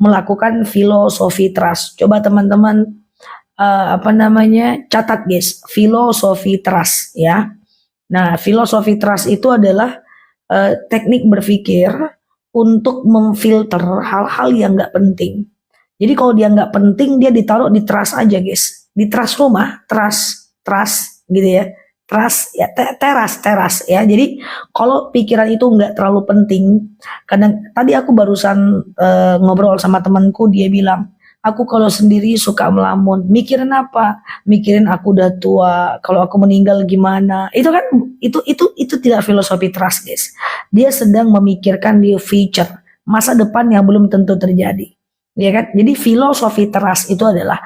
melakukan filosofi trust. Coba teman-teman catat guys, filosofi trust ya. Nah, filosofi trust itu adalah teknik berpikir untuk memfilter hal-hal yang nggak penting. Jadi kalau dia nggak penting, dia ditaruh di trust aja guys. Di trust rumah, trust gitu ya. Trust ya, teras ya. Jadi kalau pikiran itu nggak terlalu penting, kadang tadi aku barusan ngobrol sama temanku, dia bilang, aku kalau sendiri suka melamun. Mikirin apa? Mikirin aku udah tua, kalau aku meninggal gimana? Itu kan itu tidak filosofi trust, guys. Dia sedang memikirkan di future, masa depan yang belum tentu terjadi. Ya kan? Jadi filosofi trust itu adalah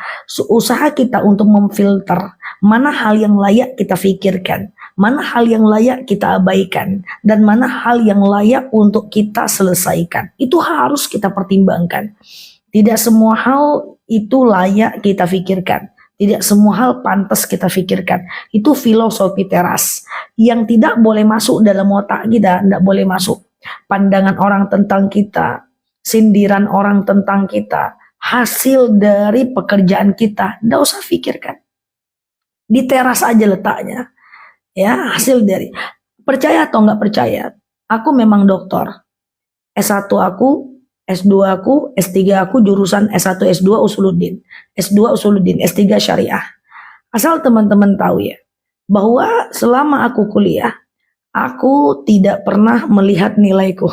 usaha kita untuk memfilter mana hal yang layak kita pikirkan, mana hal yang layak kita abaikan, dan mana hal yang layak untuk kita selesaikan. Itu harus kita pertimbangkan. Tidak semua hal itu layak kita pikirkan. Tidak semua hal pantas kita pikirkan. Itu filosofi teras. Yang tidak boleh masuk dalam otak kita, tidak boleh masuk. Pandangan orang tentang kita, sindiran orang tentang kita, hasil dari pekerjaan kita, tidak usah pikirkan. Di teras aja letaknya. Ya, hasil dari. Percaya atau nggak percaya, aku memang dokter. S1 aku, S2 aku, S3 aku jurusan S1 S2 Usuluddin, S2 Usuluddin, S3 Syariah. Asal teman-teman tahu ya, bahwa selama aku kuliah, aku tidak pernah melihat nilaiku.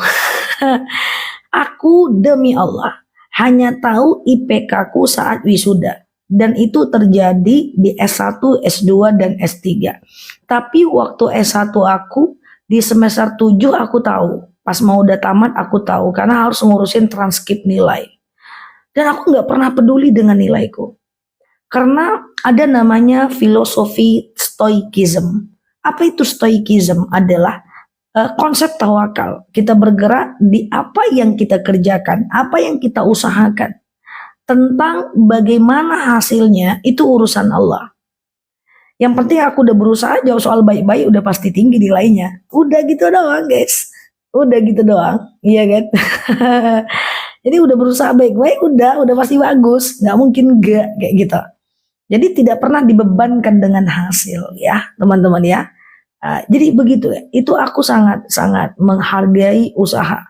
Aku demi Allah hanya tahu IPK ku saat wisuda. Dan itu terjadi di S1, S2, dan S3. Tapi waktu S1 aku, di semester 7 aku tahu. Pas mau udah tamat aku tahu, karena harus ngurusin transkrip nilai. Dan aku gak pernah peduli dengan nilaiku. Karena ada namanya filosofi stoikism. Apa itu stoikism? Adalah konsep tawakal. Kita bergerak di apa yang kita kerjakan, apa yang kita usahakan. Tentang bagaimana hasilnya, itu urusan Allah. Yang penting aku udah berusaha, jawab soal baik-baik, udah pasti tinggi nilainya. Udah gitu doang guys. Udah gitu doang, iya kan? Jadi udah berusaha baik-baik, udah pasti bagus, nggak mungkin enggak kayak gitu. Jadi tidak pernah dibebankan dengan hasil ya, teman-teman ya. Jadi begitu ya. Itu aku sangat menghargai usaha.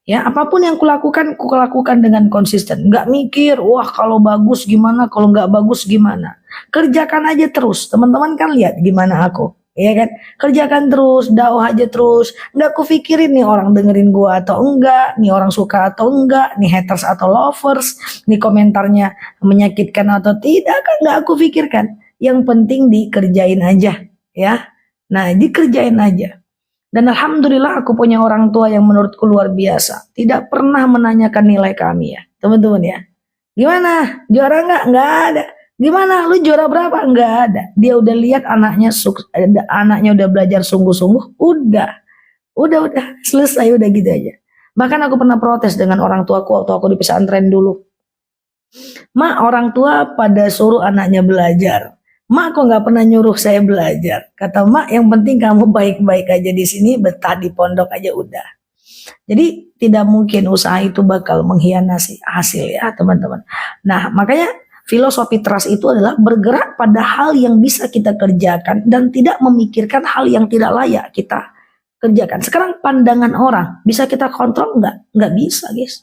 Ya, apapun yang kulakukan dengan konsisten. Nggak mikir, wah kalau bagus gimana, kalau nggak bagus gimana. Kerjakan aja terus. Teman-teman kan lihat gimana aku. Ya kan, kerjakan terus, dakwah aja terus. Nggak kupikirin nih orang dengerin gua atau enggak, nih orang suka atau enggak, nih haters atau lovers, nih komentarnya menyakitkan atau tidak, kan nggak aku pikirkan. Yang penting dikerjain aja, ya. Nah, dikerjain aja. Dan alhamdulillah aku punya orang tua yang menurutku luar biasa. Tidak pernah menanyakan nilai kami ya, teman-teman ya. Gimana? Juara enggak? Enggak ada. Gimana? Lu juara berapa? Enggak ada. Dia udah lihat anaknya udah belajar sungguh-sungguh, udah selesai, udah gitu aja. Bahkan aku pernah protes dengan orang tuaku waktu aku di pesantren dulu. Mak, orang tua pada suruh anaknya belajar. Mak kok nggak pernah nyuruh saya belajar. Kata mak, yang penting kamu baik-baik aja di sini, betah di pondok aja udah. Jadi tidak mungkin usaha itu bakal mengkhianati hasil ya teman-teman. Nah makanya filosofi trust itu adalah bergerak pada hal yang bisa kita kerjakan dan tidak memikirkan hal yang tidak layak kita kerjakan. Sekarang pandangan orang bisa kita kontrol nggak? Nggak bisa guys.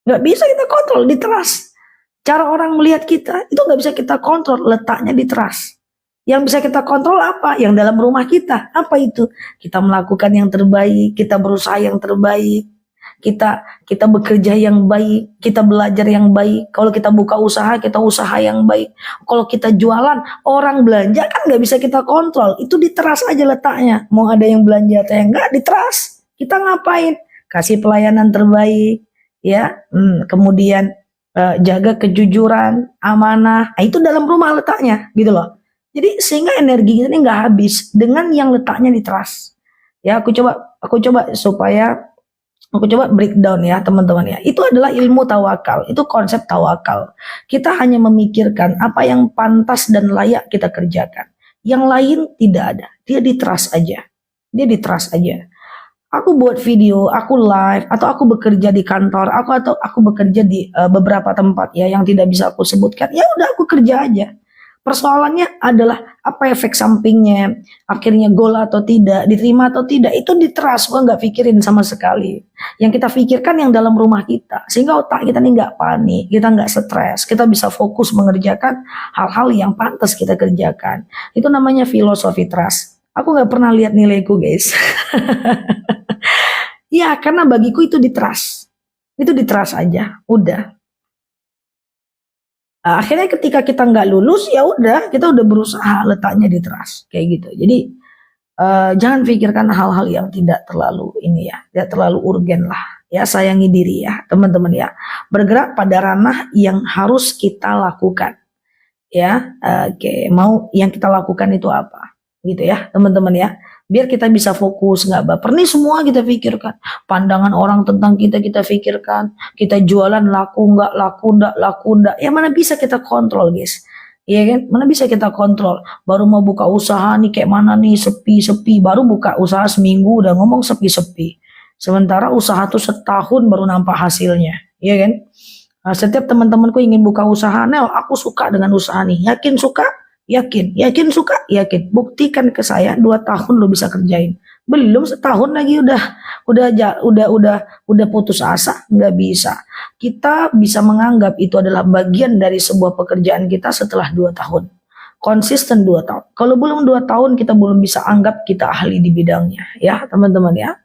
Nggak bisa kita kontrol di trust. Cara orang melihat kita itu nggak bisa kita kontrol, letaknya di trust. Yang bisa kita kontrol apa? Yang dalam rumah kita. Apa itu? Kita melakukan yang terbaik, kita berusaha yang terbaik, kita bekerja yang baik, kita belajar yang baik. Kalau kita buka usaha, kita usaha yang baik. Kalau kita jualan, orang belanja kan nggak bisa kita kontrol. Itu di trust aja letaknya. Mau ada yang belanja atau yang nggak, di trust. Kita ngapain? Kasih pelayanan terbaik, ya. Kemudian jaga kejujuran, amanah. Nah, itu dalam rumah letaknya, gitu loh. Jadi sehingga energi ini nggak habis dengan yang letaknya di trust. Ya, aku coba breakdown ya teman-teman ya. Itu adalah ilmu tawakal, itu konsep tawakal. Kita hanya memikirkan apa yang pantas dan layak kita kerjakan. Yang lain tidak ada, dia di trust aja. Aku buat video, aku live, atau aku bekerja di kantor, atau aku bekerja di beberapa tempat ya yang tidak bisa aku sebutkan. Ya udah aku kerja aja. Persoalannya adalah apa efek sampingnya, akhirnya goal atau tidak, diterima atau tidak, itu di trust. Gua nggak pikirin sama sekali. Yang kita pikirkan yang dalam rumah kita, sehingga otak kita nih nggak panik, kita nggak stres, kita bisa fokus mengerjakan hal-hal yang pantas kita kerjakan. Itu namanya filosofi trust. Aku nggak pernah lihat nilaiku, guys. Ya, karena bagiku itu di trust. Itu di trust aja, udah. Akhirnya ketika kita nggak lulus, ya udah, kita udah berusaha letaknya di trust, kayak gitu. Jadi jangan pikirkan hal-hal yang tidak terlalu ini ya, tidak terlalu urgen lah. Ya, sayangi diri ya, teman-teman ya. Bergerak pada ranah yang harus kita lakukan. Ya, oke, mau yang kita lakukan itu apa? Gitu ya, teman-teman ya. Biar kita bisa fokus, nggak baper. Nih semua kita pikirkan. Pandangan orang tentang kita pikirkan. Kita jualan laku nggak, laku nggak, laku nggak. Ya mana bisa kita kontrol, guys. Iya kan? Mana bisa kita kontrol. Baru mau buka usaha nih kayak mana nih, sepi-sepi. Baru buka usaha seminggu udah ngomong sepi-sepi. Sementara usaha tuh setahun baru nampak hasilnya. Iya kan? Nah, setiap teman-temanku ingin buka usaha, Nel, aku suka dengan usaha nih. Yakin suka? Yakin. Yakin suka? Yakin. Buktikan ke saya 2 tahun lo bisa kerjain. Belum setahun lagi udah putus asa, nggak bisa. Kita bisa menganggap itu adalah bagian dari sebuah pekerjaan kita setelah 2 tahun. Konsisten 2 tahun. Kalau belum 2 tahun kita belum bisa anggap kita ahli di bidangnya, ya teman-teman ya.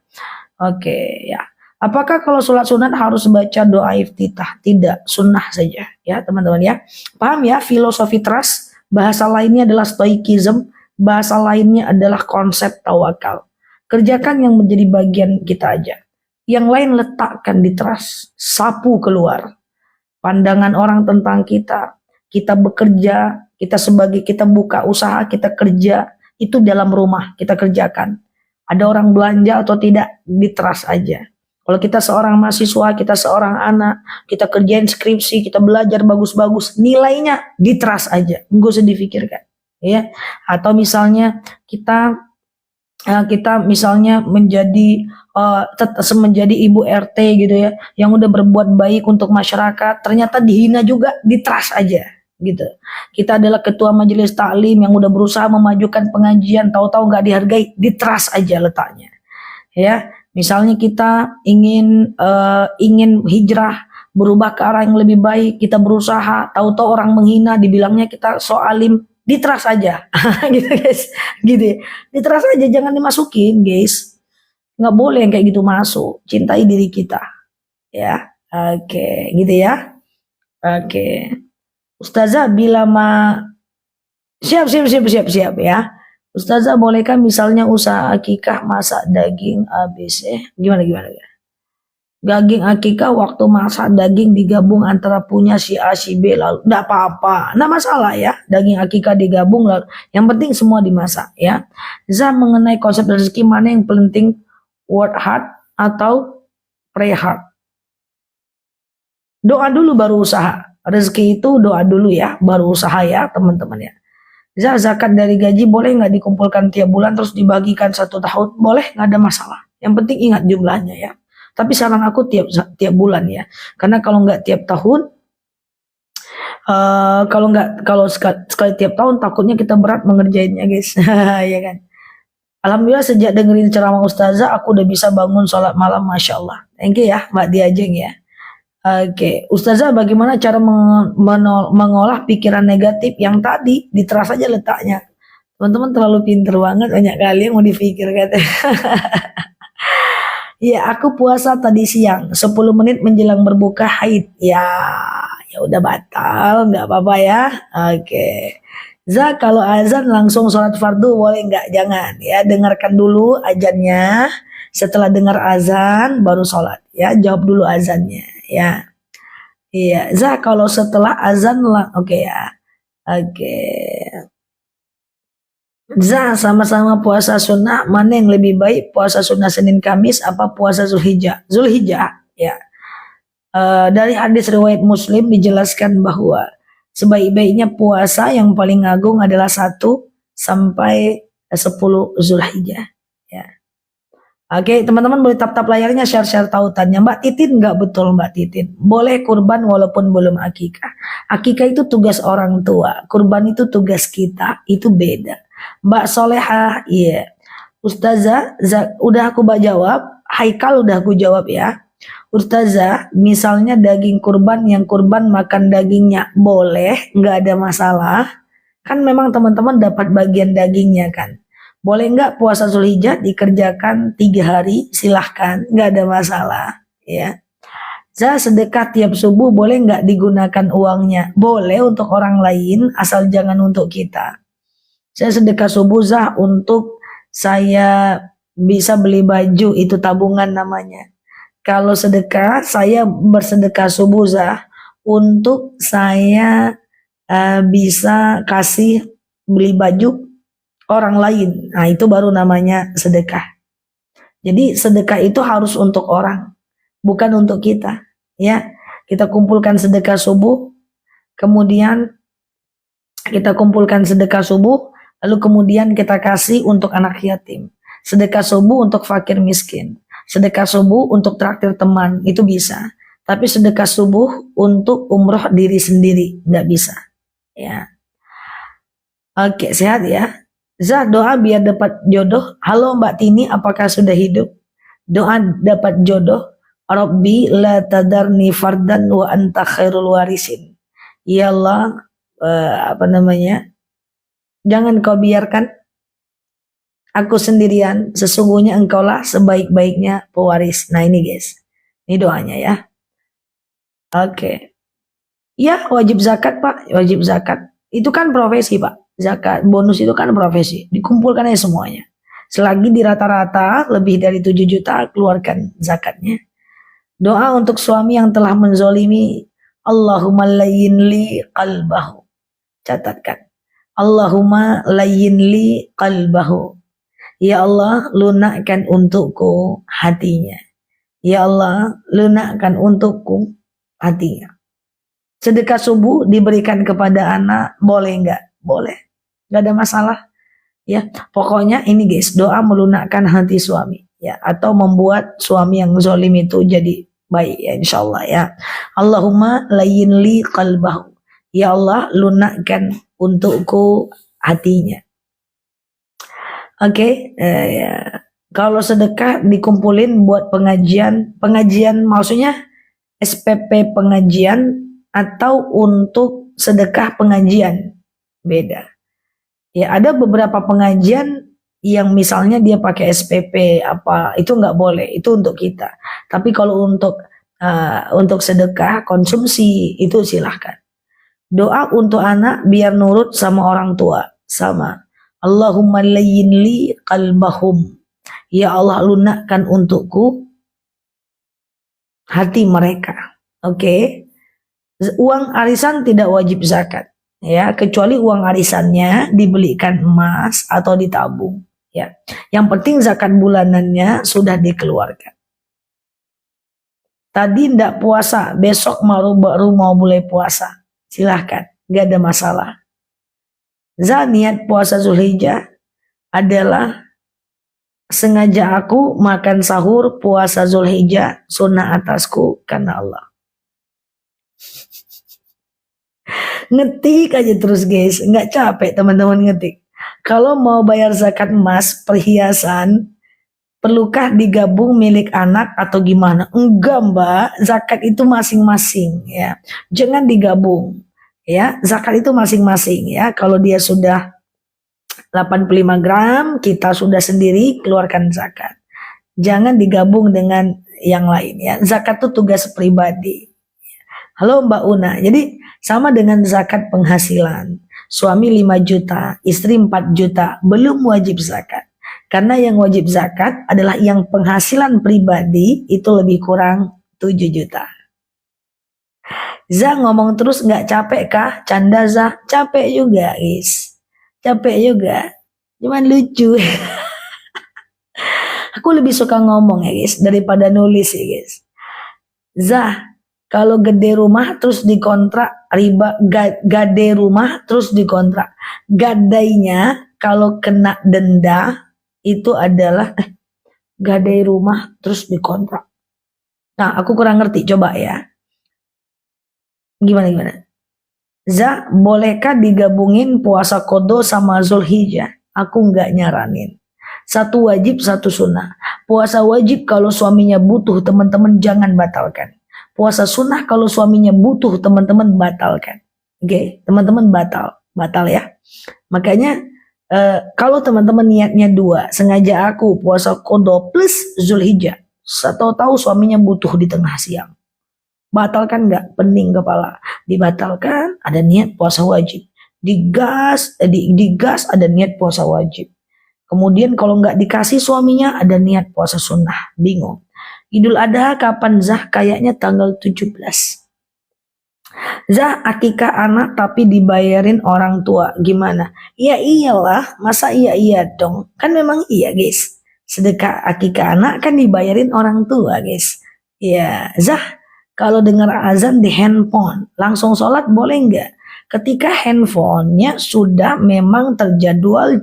Oke, ya. Apakah kalau sholat sunat harus baca doa iftitah? Tidak, sunnah saja ya teman-teman ya. Paham ya filosofi trust? Bahasa lainnya adalah stoikism, bahasa lainnya adalah konsep tawakal. Kerjakan yang menjadi bagian kita aja. Yang lain letakkan di trust, sapu keluar. Pandangan orang tentang kita bekerja, kita buka usaha, kita kerja, itu dalam rumah kita kerjakan. Ada orang belanja atau tidak, di trust aja. Kalau kita seorang mahasiswa, kita seorang anak, kita kerjain skripsi, kita belajar bagus-bagus, nilainya di trust aja, nggak usah difikirkan, ya. Atau misalnya kita misalnya menjadi ibu RT gitu ya, yang udah berbuat baik untuk masyarakat, ternyata dihina juga, di trust aja, gitu. Kita adalah ketua majelis taklim yang udah berusaha memajukan pengajian, tahu-tahu nggak dihargai, di trust aja letaknya, ya. Misalnya kita ingin hijrah, berubah ke arah yang lebih baik, kita berusaha, tahu-tahu orang menghina, dibilangnya kita so alim, di trust aja, gitu guys, gitu. Di trust aja, jangan dimasukin, guys. Nggak boleh yang kayak gitu masuk. Cintai diri kita, ya. Oke, gitu ya. Oke, Ustazah bila siap ya. Ustazah, bolehkah misalnya usaha akikah masak daging ABC? Gimana? Daging akikah waktu masak daging digabung antara punya si A si B lalu. Enggak apa-apa. Enggak masalah ya. Daging akikah digabung lalu. Yang penting semua dimasak ya. Zah, mengenai konsep rezeki mana yang penting, work hard atau pray hard? Doa dulu baru usaha. Rezeki itu doa dulu ya, baru usaha ya teman-teman ya. Zakat dari gaji boleh nggak dikumpulkan tiap bulan terus dibagikan 1 tahun? Boleh, nggak ada masalah. Yang penting ingat jumlahnya ya. Tapi saran aku tiap bulan ya. Karena kalau nggak tiap tahun, kalau sekali tiap tahun takutnya kita berat mengerjainnya, guys. Ya kan. Alhamdulillah sejak dengerin ceramah Ustazah aku udah bisa bangun sholat malam, masya Allah. Thank you ya Mbak Diajeng ya. Oke, Ustazah, bagaimana cara mengolah pikiran negatif yang tadi? Diteras aja letaknya. Teman-teman terlalu pinter banget, banyak kali yang mau dipikir katanya. Ya, aku puasa tadi siang, 10 menit menjelang berbuka haid. Ya udah batal, nggak apa-apa ya. Oke. Kalau azan langsung sholat fardu boleh nggak? Jangan ya, dengarkan dulu azannya. Setelah dengar azan baru sholat ya, jawab dulu azannya ya. Iya, kalau setelah azan lah, oke ya. Oke. Sama-sama puasa sunnah, mana yang lebih baik? Puasa sunnah Senin Kamis apa puasa Zulhijjah? Zulhijjah ya. Dari hadis riwayat Muslim dijelaskan bahwa sebaik-baiknya puasa yang paling agung adalah 1 sampai 10 Zulhijjah ya. Oke, teman-teman boleh tap-tap layarnya, share-share tautannya. Mbak Titin, nggak betul Mbak Titin. Boleh kurban walaupun belum akikah. Akikah itu tugas orang tua. Kurban itu tugas kita. Itu beda. Mbak Solehah, iya. Ustazah, udah aku jawab. Haikal udah aku jawab ya. Ustazah, misalnya daging kurban yang kurban makan dagingnya boleh, nggak ada masalah. Kan memang teman-teman dapat bagian dagingnya kan. Boleh nggak puasa Zulhijjah dikerjakan 3 hari? Silahkan, nggak ada masalah. Ya. Za, sedekah tiap subuh boleh nggak digunakan uangnya? Boleh untuk orang lain, asal jangan untuk kita. Saya sedekah subuh Zah untuk saya bisa beli baju, itu tabungan namanya. Kalau sedekah, saya bersedekah subuh Zah untuk saya bisa kasih beli baju orang lain. Nah, itu baru namanya sedekah. Jadi sedekah itu harus untuk orang, bukan untuk kita. Ya, kita kumpulkan sedekah subuh, kemudian kita kumpulkan sedekah subuh, lalu kemudian kita kasih untuk anak yatim. Sedekah subuh untuk fakir miskin. Sedekah subuh untuk traktir teman, itu bisa. Tapi sedekah subuh untuk umroh diri sendiri, nggak bisa. Ya. Oke, sehat ya. Zah, doa biar dapat jodoh. Halo Mbak Tini, apakah sudah hidup? Doa dapat jodoh. Rabbi la tadarni fardan wa anta khairul warisin. Ya Allah, jangan kau biarkan aku sendirian, sesungguhnya engkaulah sebaik-baiknya pewaris. Nah ini guys, ini doanya ya. Oke. Ya, wajib zakat Pak, wajib zakat. Itu kan profesi Pak. Zakat, bonus itu kan profesi. Dikumpulkan aja semuanya. Selagi di rata-rata lebih dari 7 juta, keluarkan zakatnya. Doa untuk suami yang telah menzolimi. Allahumma layyin li qalbahu. Catatkan. Allahumma layyin li qalbahu. Ya Allah, lunakkan untukku hatinya. Ya Allah, lunakkan untukku hatinya. Sedekah subuh diberikan kepada anak, boleh nggak? Boleh, nggak ada masalah. Ya, pokoknya ini guys, doa melunakkan hati suami, ya, atau membuat suami yang zalim itu jadi baik, ya, insya Allah ya. Allahumma layyin li qalbahu. Ya Allah, lunakkan untukku hatinya. Oke, ya. Kalau sedekah dikumpulin buat pengajian maksudnya SPP pengajian atau untuk sedekah pengajian, beda. Ya, ada beberapa pengajian yang misalnya dia pakai SPP apa, itu nggak boleh, itu untuk kita. Tapi kalau untuk sedekah konsumsi itu silahkan. Doa untuk anak biar nurut sama orang tua, sama. Allahumma layyin li qalbahum. Ya Allah, lunakkan untukku hati mereka. Oke. Uang arisan tidak wajib zakat, ya, kecuali uang arisannya dibelikan emas atau ditabung, ya. Yang penting zakat bulanannya sudah dikeluarkan. Tadi tidak puasa, besok baru mau mulai puasa, silahkan, nggak ada masalah. Niat puasa Zulhijjah adalah sengaja aku makan sahur puasa Zulhijjah sunnah atasku karena Allah. Ngetik aja terus guys, nggak capek teman-teman ngetik. Kalau mau bayar zakat emas, perhiasan, perlukah digabung milik anak atau gimana? Enggak Mbak, zakat itu masing-masing ya. Jangan digabung ya, zakat itu masing-masing ya. Kalau dia sudah 85 gram, kita sudah sendiri keluarkan zakat. Jangan digabung dengan yang lain ya. Zakat itu tugas pribadi. Halo Mbak Una, jadi sama dengan zakat penghasilan. Suami 5 juta, istri 4 juta, belum wajib zakat. Karena yang wajib zakat adalah yang penghasilan pribadi itu lebih kurang 7 juta. Zah ngomong terus nggak capek kah? Canda Zah, capek juga guys. Capek juga, cuman lucu. Aku lebih suka ngomong ya guys, daripada nulis ya guys. Zah, kalau gede rumah terus dikontrak, riba gade rumah terus dikontrak. Gadainya kalau kena denda itu adalah gadai rumah terus dikontrak. Nah, aku kurang ngerti, coba ya. Gimana? Za, bolehkah digabungin puasa Qadha sama Zulhijjah? Aku nggak nyaranin. Satu wajib, satu sunnah. Puasa wajib kalau suaminya butuh, teman-teman jangan batalkan. Puasa sunnah kalau suaminya butuh, teman-teman batalkan. Oke, teman-teman batal ya. Makanya kalau teman-teman niatnya dua, sengaja aku puasa Qadha plus Zulhijjah, tahu suaminya butuh di tengah siang. Batalkan nggak? Pening kepala. Dibatalkan, ada niat puasa wajib. Digas ada niat puasa wajib. Kemudian kalau nggak dikasih suaminya, ada niat puasa sunnah. Bingung. Idul Adha kapan Zah? Kayaknya tanggal 17. Zah, akikah anak tapi dibayarin orang tua. Gimana? Ya iyalah, masa iya dong? Kan memang iya guys. Sedekah akikah anak kan dibayarin orang tua guys. Ya, Zah, kalau dengar azan di handphone, langsung sholat boleh nggak? Ketika handphonenya sudah memang jadwal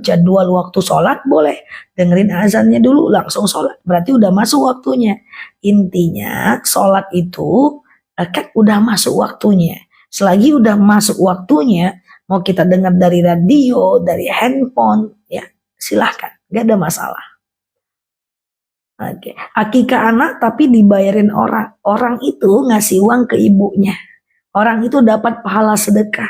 waktu sholat, boleh. Dengerin azannya dulu, langsung sholat. Berarti udah masuk waktunya. Intinya, sholat itu kan udah masuk waktunya. Selagi udah masuk waktunya, mau kita dengar dari radio, dari handphone, ya silahkan, gak ada masalah. Oke, akikah anak tapi dibayarin orang. Orang itu ngasih uang ke ibunya. Orang itu dapat pahala sedekah.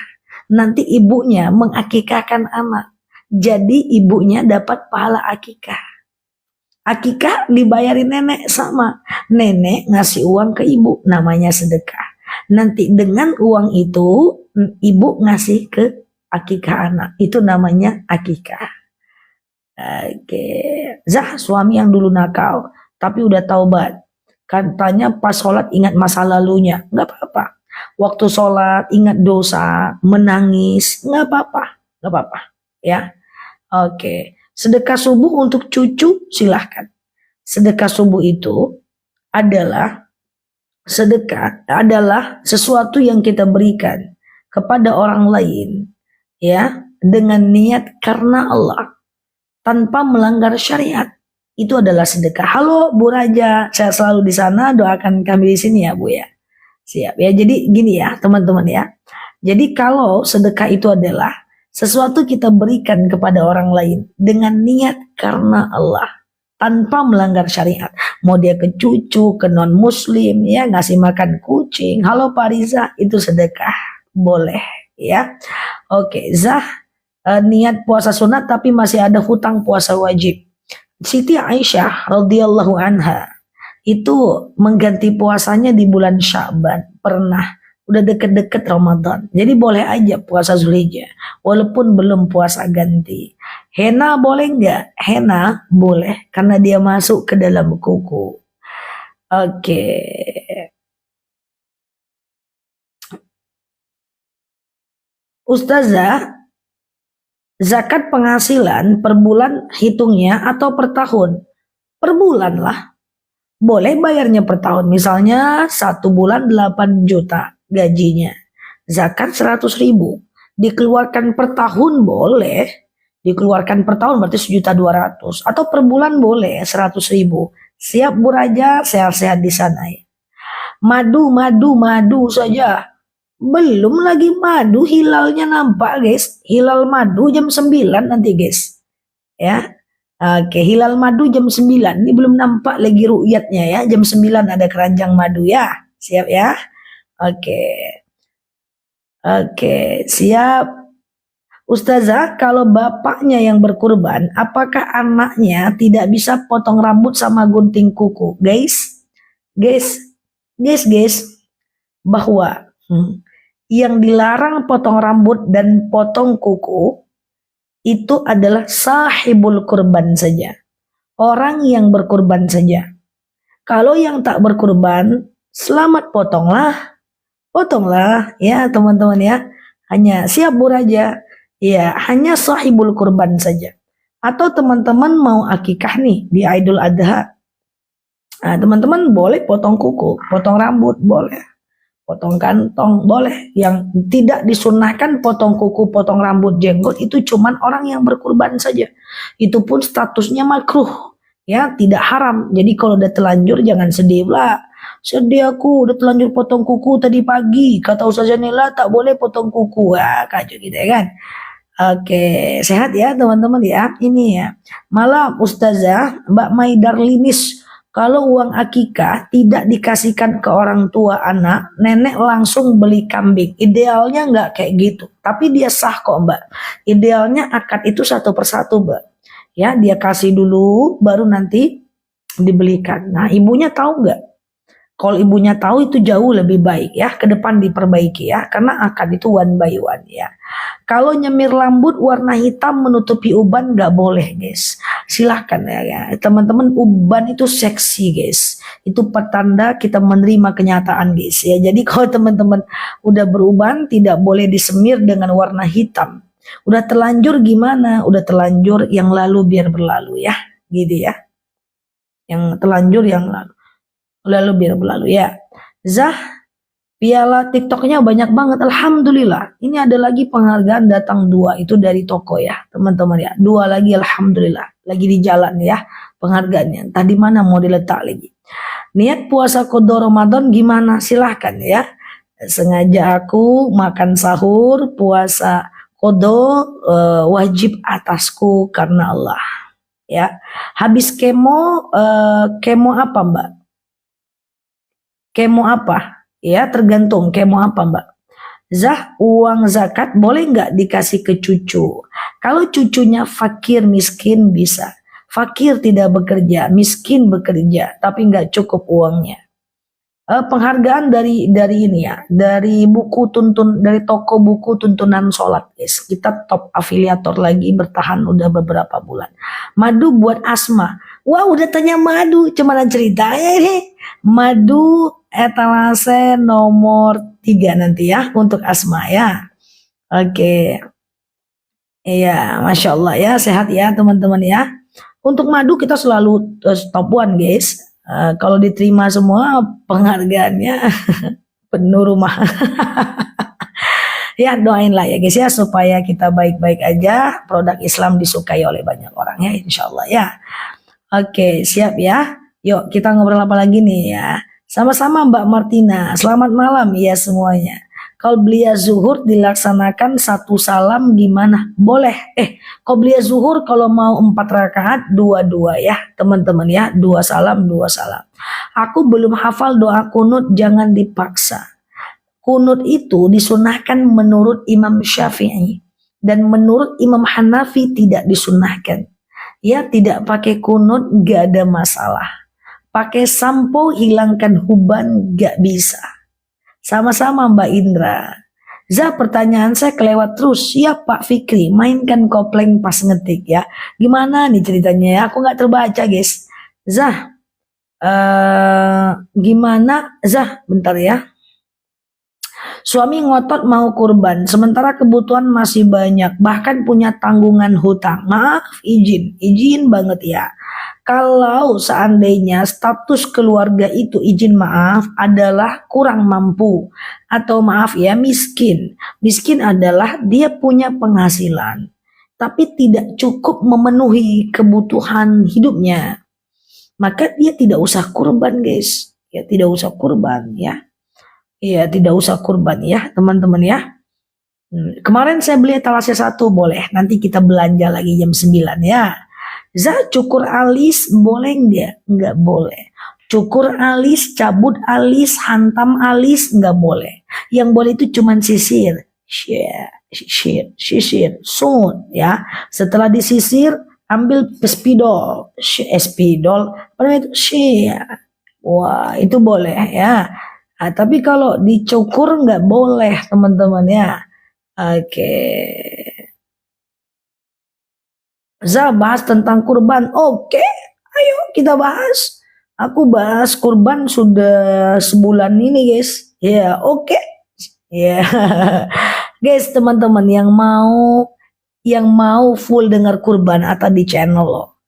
Nanti ibunya mengakikahkan anak. Jadi ibunya dapat pahala akikah. Akikah dibayarin nenek sama. Nenek ngasih uang ke ibu, namanya sedekah. Nanti dengan uang itu ibu ngasih ke akikah anak. Itu namanya akikah. Oke. Zah, suami yang dulu nakal tapi udah taubat. Katanya pas sholat ingat masa lalunya. Nggak apa-apa. Waktu sholat ingat dosa, menangis, nggak apa-apa. Ya. Oke. Sedekah subuh untuk cucu silahkan. Sedekah subuh itu adalah sesuatu yang kita berikan kepada orang lain ya dengan niat karena Allah tanpa melanggar syariat. Itu adalah sedekah. Halo Bu Raja, saya selalu di sana, doakan kami di sini ya Bu ya. Siap ya. Jadi gini ya teman-teman ya. Jadi kalau sedekah itu adalah sesuatu kita berikan kepada orang lain dengan niat karena Allah tanpa melanggar syariat. Mau dia ke cucu, ke non muslim ya, ngasih makan kucing. Halo Pak Riza, itu sedekah. Boleh ya. Oke, Zah, niat puasa sunat tapi masih ada hutang puasa wajib. Siti Aisyah radhiyallahu anha itu mengganti puasanya di bulan Sya'ban, pernah. Udah deket-deket Ramadan, jadi boleh aja puasa Zulhijjah walaupun belum puasa ganti. Henna boleh nggak? Henna boleh karena dia masuk ke dalam kuku. Oke. Ustazah, zakat penghasilan per bulan hitungnya atau per tahun? Per bulan lah. Boleh bayarnya per tahun. Misalnya 1 bulan 8 juta gajinya. Zakat 100.000. Dikeluarkan per tahun boleh. Dikeluarkan per tahun berarti 1.200.000. Atau per bulan boleh 100.000. Siap Bu Raja, sehat-sehat di sana ya. Madu saja. Belum lagi madu, hilalnya nampak guys. Hilal madu jam 9 nanti guys. Ya. Oke, hilal madu jam 9. Ini belum nampak lagi ru'yatnya ya. Jam 9 ada keranjang madu ya. Siap ya. Oke, siap. Ustazah, kalau bapaknya yang berkurban, apakah anaknya tidak bisa potong rambut sama gunting kuku? Guys, bahwa yang dilarang potong rambut dan potong kuku itu adalah sahibul kurban saja. Orang yang berkurban saja. Kalau yang tak berkurban, selamat potonglah ya teman-teman ya. Hanya siap Bu Raja. Ya, hanya sahibul kurban saja. Atau teman-teman mau akikah nih di Idul Adha. Nah, teman-teman boleh potong kuku, potong rambut boleh. Potong kantong boleh. Yang tidak disunahkan potong kuku, potong rambut, jenggot itu cuman orang yang berkurban saja. Itu pun statusnya makruh. ya tidak haram. Jadi kalau udah telanjur jangan sedih lah. Sedih aku udah telanjur potong kuku tadi pagi. Kata Ustazah Nela tak boleh potong kuku. Ah, kacau gitu ya kan. Oke, sehat ya teman-teman ya. Ini ya. Malam Ustazah, Mbak Maidar Linis. Kalau uang akikah tidak dikasihkan ke orang tua anak, nenek langsung beli kambing. Idealnya nggak kayak gitu. Tapi dia sah kok Mbak. Idealnya akad itu satu persatu Mbak. Ya, dia kasih dulu, baru nanti dibelikan. Nah, ibunya tahu nggak? Kalau ibunya tahu itu jauh lebih baik ya, ke depan diperbaiki ya, karena akad itu one by one ya. Kalau nyemir rambut warna hitam menutupi uban nggak boleh guys. Silahkan ya. Teman-teman, uban itu seksi guys. Itu pertanda kita menerima kenyataan guys ya. Jadi kalau teman-teman udah beruban tidak boleh disemir dengan warna hitam. Udah terlanjur gimana? Udah terlanjur yang lalu biar berlalu ya. Gitu ya. Yang terlanjur yang lalu biar berlalu ya. Zah, piala TikToknya banyak banget. Alhamdulillah. Ini ada lagi penghargaan datang 2 itu dari toko ya, teman-teman ya. 2 lagi alhamdulillah. Lagi di jalan ya penghargaannya. Tadi mana mau diletak lagi. Niat puasa qada Ramadan gimana? Silahkan ya. Sengaja aku makan sahur, puasa qada wajib atasku karena Allah. Ya. Habis kemo apa, Mbak? Kemo apa? Ya, tergantung kemo apa, Mbak. Zah, uang zakat boleh nggak dikasih ke cucu? Kalau cucunya fakir miskin bisa. Fakir tidak bekerja, miskin bekerja, tapi nggak cukup uangnya. Penghargaan dari ini ya, dari toko buku tuntunan sholat guys. Kita top afiliator lagi, bertahan udah beberapa bulan. Madu buat asma. Wah, udah tanya madu, cuman ceritanya ini. Madu etalase nomor 3 nanti ya untuk asma ya. Oke. Iya, Masya Allah ya, sehat ya teman-teman ya. Untuk madu kita selalu top 1 guys. Kalau diterima semua penghargaannya penuh rumah. Ya doain lah ya guys ya, supaya kita baik-baik aja, produk Islam disukai oleh banyak orang ya, insya Allah ya. Oke, siap ya. Yuk kita ngobrol apa lagi nih ya. Sama-sama Mbak Martina, selamat malam ya semuanya. Qobliyah zuhur dilaksanakan 1 salam gimana? Boleh. Qobliyah zuhur kalau mau 4 rakaat 2-2 ya teman-teman ya. 2 salam 2 salam. Aku belum hafal doa kunut, jangan dipaksa. Kunut itu disunahkan menurut Imam Syafi'i. Dan menurut Imam Hanafi tidak disunahkan. Ya, tidak pakai kunut gak ada masalah. Pakai sampo hilangkan uban gak bisa. Sama-sama Mbak Indra. Zah, pertanyaan saya kelewat terus. Ya Pak Fikri, mainkan kopleng pas ngetik ya. Gimana nih ceritanya ya? Aku nggak terbaca guys. Zah, gimana? Zah, bentar ya. Suami ngotot mau kurban, sementara kebutuhan masih banyak, bahkan punya tanggungan hutang. Maaf, izin banget ya. Kalau seandainya status keluarga itu izin maaf adalah kurang mampu atau maaf ya miskin. Miskin adalah dia punya penghasilan tapi tidak cukup memenuhi kebutuhan hidupnya. Maka dia tidak usah kurban guys. Ya tidak usah kurban ya. Iya tidak usah kurban ya teman-teman ya. Kemarin saya beli etalase 1 boleh. Nanti kita belanja lagi jam 9 ya. Zah, cukur alis boleh nggak? Nggak boleh. Cukur alis, cabut alis, hantam alis nggak boleh. Yang boleh itu cuman sisir, sun ya. Setelah disisir, ambil spidol, apa namanya itu? Wah itu boleh ya. Nah, tapi kalau dicukur nggak boleh teman-teman ya. Oke. Zah, bahas tentang kurban. Oke, ayo kita bahas. Aku bahas kurban sudah sebulan ini guys. Ya, oke. Ya. Guys, teman-teman yang mau full dengar kurban atau di channel lo.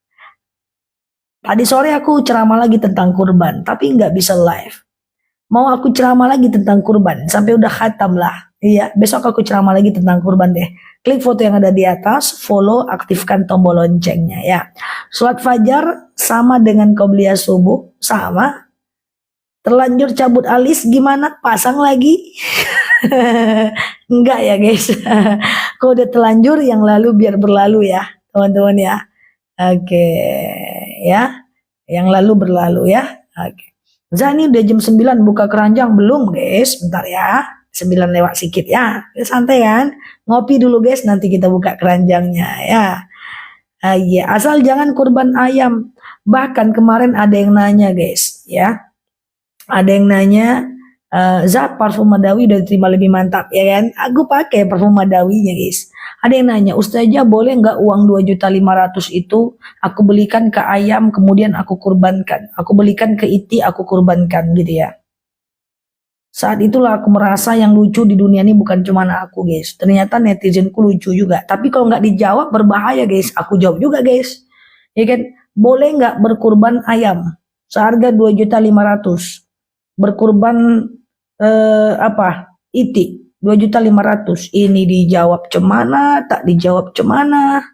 Tadi sore aku ceramah lagi tentang kurban, tapi nggak bisa live. Mau aku ceramah lagi tentang kurban sampai udah khatam lah. Iya, besok aku ceramah lagi tentang kurban deh. Klik foto yang ada di atas, follow, aktifkan tombol loncengnya ya. Sholat fajar sama dengan qobliyah subuh, sama. Terlanjur cabut alis gimana? Pasang lagi? Enggak ya guys. Kalau udah telanjur yang lalu biar berlalu ya teman-teman ya. Oke ya. Yang lalu berlalu ya. Oke. Zani udah jam 9 buka keranjang belum guys? Bentar ya. 9 lewat sedikit ya. Santai kan? Ngopi dulu guys, nanti kita buka keranjangnya ya. Iya, asal jangan kurban ayam. Bahkan kemarin ada yang nanya guys ya. Ada yang nanya, Zat parfum Madawi udah diterima lebih mantap ya kan? Aku pakai parfum Madawinya guys. Ada yang nanya, Ustazah boleh nggak uang 2.500.000 itu aku belikan ke ayam kemudian aku kurbankan. Aku belikan ke iti aku kurbankan gitu ya. Saat itulah aku merasa yang lucu di dunia ini bukan cuma aku guys. Ternyata netizenku lucu juga. Tapi kalau nggak dijawab berbahaya guys. Aku jawab juga guys. Ya kan? Boleh nggak berkurban ayam seharga 2.500.000? Berkurban iti 2.500.000. Ini dijawab cemana, tak dijawab cemana.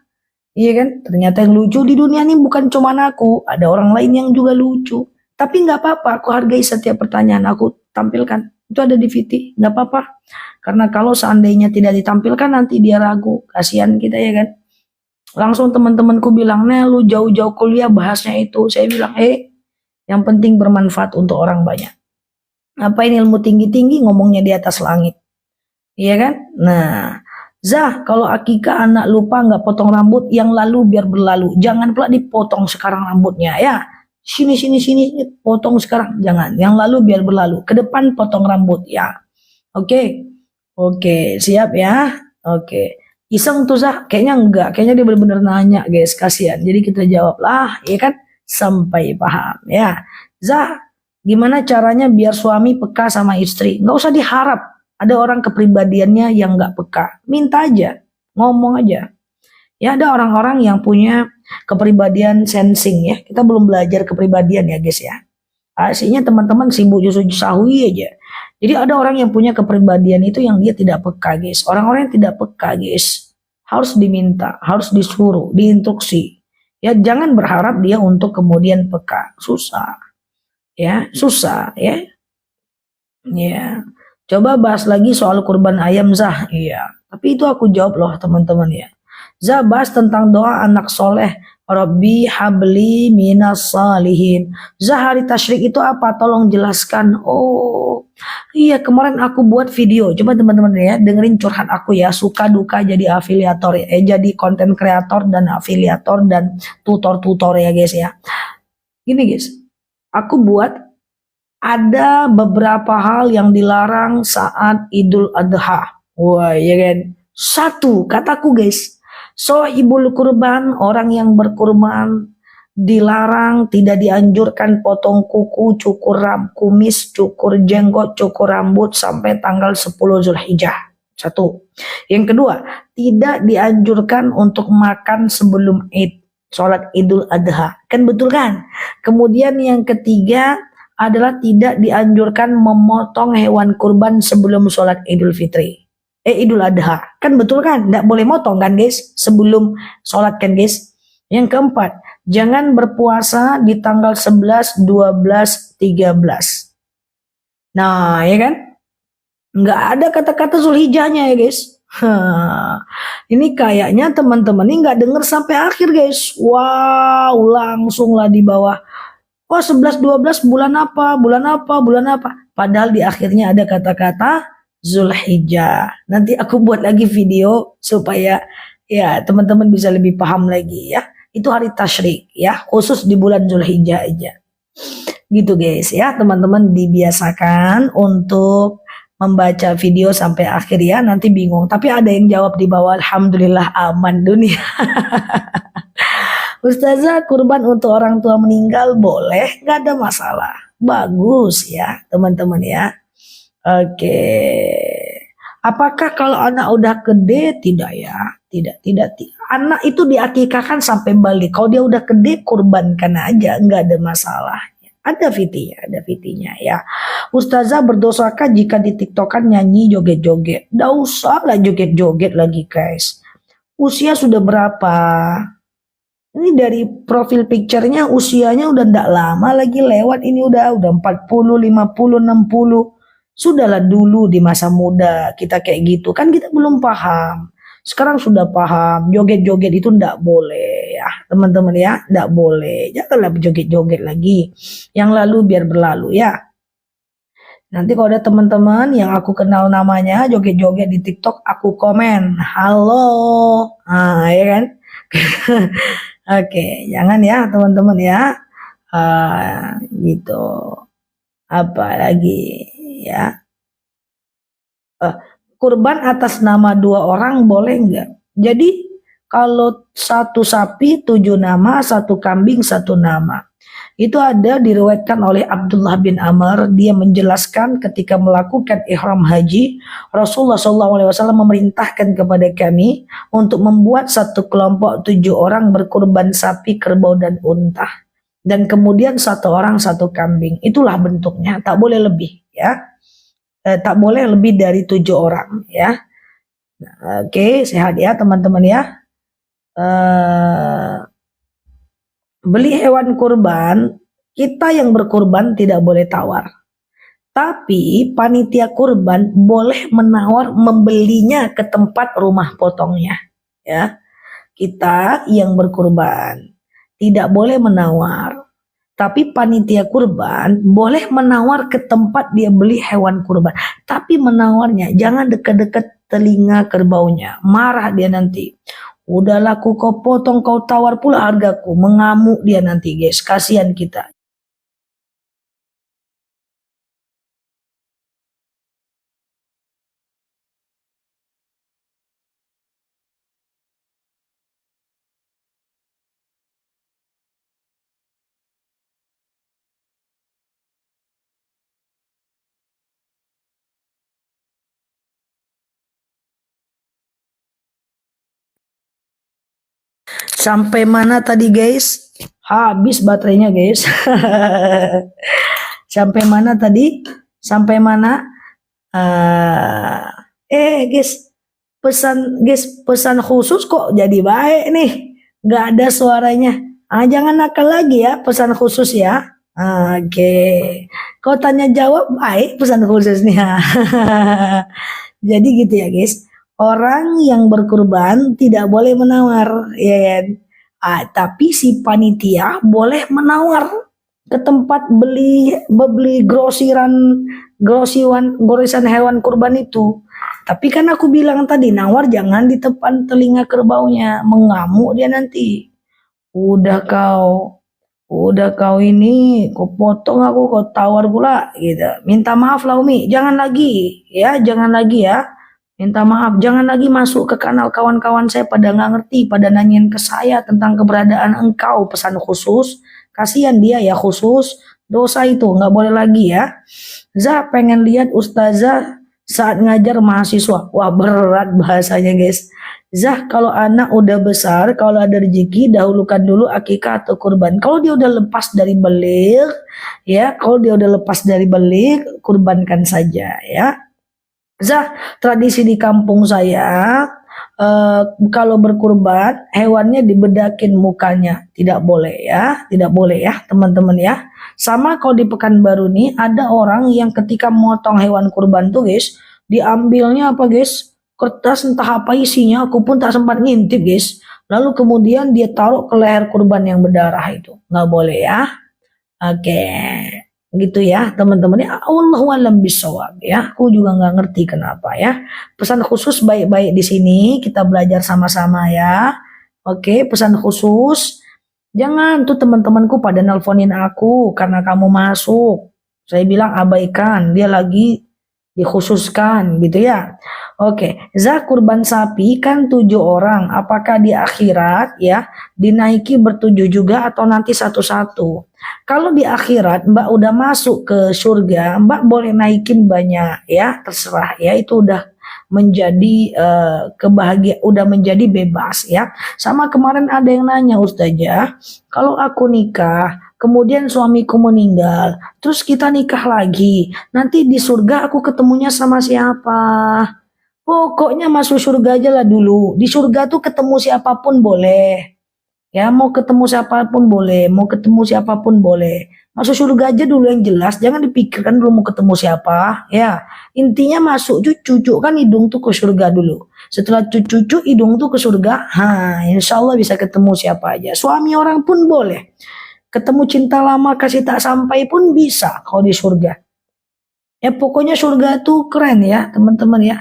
Iya kan? Ternyata yang lucu di dunia ini bukan cuma aku, ada orang lain yang juga lucu. Tapi nggak apa-apa, aku hargai setiap pertanyaan aku tampilkan. Itu ada di VT, nggak apa-apa. Karena kalau seandainya tidak ditampilkan nanti dia ragu, kasihan kita ya kan. Langsung teman-temanku bilang, "Nah, lu jauh-jauh kuliah bahasnya itu." Saya bilang, yang penting bermanfaat untuk orang banyak. Ngapain ilmu tinggi-tinggi ngomongnya di atas langit. Iya kan? Nah, Zah, kalau akikah anak lupa nggak potong rambut yang lalu biar berlalu. Jangan pula dipotong sekarang rambutnya ya. Sini, potong sekarang. Jangan. Yang lalu biar berlalu. Ke depan potong rambut ya. Oke. Oke, siap ya. Oke. Iseng tuh Zah, kayaknya enggak. Kayaknya dia benar-benar nanya guys, kasihan. Jadi kita jawab lah, ya kan? Sampai paham ya. Zah, gimana caranya biar suami peka sama istri? Nggak usah diharap. Ada orang kepribadiannya yang nggak peka. Minta aja, ngomong aja. Ya ada orang-orang yang punya kepribadian sensing ya. Kita belum belajar kepribadian ya guys ya. Aslinya teman-teman sibuk justru sahui aja. Jadi ada orang yang punya kepribadian itu yang dia tidak peka guys. Orang-orang yang tidak peka guys harus diminta, harus disuruh, diinstruksi. Ya jangan berharap dia untuk kemudian peka. Susah. Ya, susah ya. Ya. Coba bahas lagi soal kurban ayam Zah. Iya. Tapi itu aku jawab loh teman-teman ya. Zah bahas tentang doa anak soleh. Rabbi habli minas salihin. Zah hari tasyrik itu apa? Tolong jelaskan. Oh iya kemarin aku buat video. Coba teman-teman ya dengerin curhat aku ya. Suka duka jadi afiliator ya. Jadi konten kreator dan afiliator dan tutor-tutor ya guys ya. Gini guys. Aku buat ada beberapa hal yang dilarang saat Idul Adha. Wah, ya kan? Satu, kataku guys. Sohibul kurban, orang yang berkurban dilarang, tidak dianjurkan potong kuku, cukur kumis, cukur jenggot, cukur rambut sampai tanggal 10 Zulhijjah. Satu. Yang kedua, tidak dianjurkan untuk makan sebelum Id, sholat Idul Adha. Kan betul kan? Kemudian yang ketiga adalah tidak dianjurkan memotong hewan kurban sebelum sholat Idul Fitri. Idul Adha. Kan betul kan? Tidak boleh motong kan guys? Sebelum sholat kan guys? Yang keempat, jangan berpuasa di tanggal 11, 12, 13. Nah ya kan? Nggak ada kata-kata Zulhijjahnya ya guys. Ini kayaknya teman-teman ini nggak dengar sampai akhir guys. Wow, langsung lah di bawah. Oh 11, 12 bulan apa? Padahal di akhirnya ada kata-kata Zulhijjah. Nanti aku buat lagi video supaya ya teman-teman bisa lebih paham lagi ya. Itu hari tasyrik ya, khusus di bulan Zulhijjah aja. Gitu guys ya, teman-teman dibiasakan untuk membaca video sampai akhir ya, nanti bingung. Tapi ada yang jawab di bawah, alhamdulillah aman dunia. Ustazah, kurban untuk orang tua meninggal boleh, nggak ada masalah. Bagus ya teman-teman ya. Oke. Apakah kalau anak udah gede? Tidak ya. Tidak. Anak itu diakikahkan sampai balik. Kalau dia udah gede kurbankan aja, nggak ada masalah. Ada VT-nya ya. Ustazah berdosakah jika di TikTokan nyanyi joget-joget? Nggak usah lah joget-joget lagi guys. Usia sudah berapa? Ini dari profil picture-nya usianya udah ndak lama lagi lewat, ini udah 40, 50, 60. Sudahlah dulu di masa muda kita kayak gitu kan kita belum paham. Sekarang sudah paham, joget-joget itu ndak boleh ya, teman-teman ya, ndak boleh. Janganlah joget-joget lagi. Yang lalu biar berlalu ya. Nanti kalau ada teman-teman yang aku kenal namanya joget-joget di TikTok, aku komen, halo, ya kan? Oke, jangan ya teman-teman ya. Gitu. Apa lagi ya? Kurban atas nama 2 orang boleh nggak? Jadi kalau 1 sapi 7 nama, 1 kambing 1 nama. Itu ada diriwayatkan oleh Abdullah bin Amr, dia menjelaskan ketika melakukan ihram haji, Rasulullah SAW memerintahkan kepada kami untuk membuat satu kelompok 7 orang berkurban sapi, kerbau dan unta. Dan kemudian 1 orang 1 kambing. Itulah bentuknya, tak boleh lebih ya. Tak boleh lebih dari 7 orang ya. Oke, sehat ya teman-teman ya. Beli hewan kurban, kita yang berkurban tidak boleh tawar. Tapi panitia kurban boleh menawar membelinya ke tempat rumah potongnya. Ya, kita yang berkurban tidak boleh menawar. Tapi panitia kurban boleh menawar ke tempat dia beli hewan kurban. Tapi menawarnya jangan dekat-dekat telinga kerbaunya. Marah dia nanti. Udah laku kau potong, kau tawar pula hargaku. Mengamuk dia nanti guys. Kasihan kita. Sampai mana tadi guys? Habis baterainya guys. Sampai mana tadi? Sampai mana? Guys, pesan khusus kok jadi baik nih. Nggak ada suaranya. Jangan nakal lagi ya pesan khusus ya. Oke. Kau tanya jawab baik pesan khususnya. Jadi gitu ya guys. Orang yang berkurban tidak boleh menawar, ya kan? Tapi si panitia boleh menawar ke tempat beli grosiran hewan kurban itu. Tapi kan aku bilang tadi nawar jangan di depan telinga kerbaunya, mengamuk dia nanti. Udah kau ini, kau potong aku, kau tawar pula, gitu. Minta maaf lah Umi, jangan lagi ya. Minta maaf, jangan lagi masuk ke kanal kawan-kawan saya pada nggak ngerti, pada nanyain ke saya tentang keberadaan engkau pesan khusus. Kasihan dia ya khusus, dosa itu nggak boleh lagi ya. Zah pengen lihat ustazah saat ngajar mahasiswa. Wah berat bahasanya guys. Zah kalau anak udah besar, kalau ada rezeki dahulukan dulu akikah atau kurban. Kalau dia udah lepas dari belik, ya kurbankan saja ya. Zah, tradisi di kampung saya kalau berkurban hewannya dibedakin mukanya, tidak boleh ya teman-teman ya. Sama kalau di Pekanbaru nih ada orang yang ketika motong hewan kurban tuh guys, diambilnya apa guys? Kertas entah apa isinya, aku pun tak sempat ngintip guys. Lalu kemudian dia taruh ke leher kurban yang berdarah itu, nggak boleh ya. Oke. Gitu ya teman-teman ya, Allahu a'lam bishawab ya, aku juga nggak ngerti kenapa ya. Pesan khusus baik-baik di sini kita belajar sama-sama ya. Oke, pesan khusus jangan tuh teman-temanku pada nelponin aku karena kamu masuk, saya bilang abaikan, dia lagi dikhususkan gitu ya. Oke, zak kurban sapi kan 7 orang, apakah di akhirat ya dinaiki bertujuh juga atau nanti satu-satu? Kalau di akhirat Mbak udah masuk ke surga, Mbak boleh naikin banyak ya, terserah ya, itu udah menjadi kebahagiaan, udah menjadi bebas ya. Sama kemarin ada yang nanya Ustazah, kalau aku nikah kemudian suamiku meninggal, terus kita nikah lagi, nanti di surga aku ketemunya sama siapa? Pokoknya masuk surga aja lah dulu. Di surga tuh ketemu siapapun boleh. Ya, mau ketemu siapapun boleh, mau ketemu siapapun boleh. Masuk surga aja dulu yang jelas, jangan dipikirkan dulu mau ketemu siapa. Ya, intinya masuk cucu kan hidung tuh ke surga dulu. Setelah cucu hidung tuh ke surga, insya Allah bisa ketemu siapa aja. Suami orang pun boleh. Ketemu cinta lama kasih tak sampai pun bisa kalau di surga. Ya pokoknya surga tuh keren ya teman-teman ya.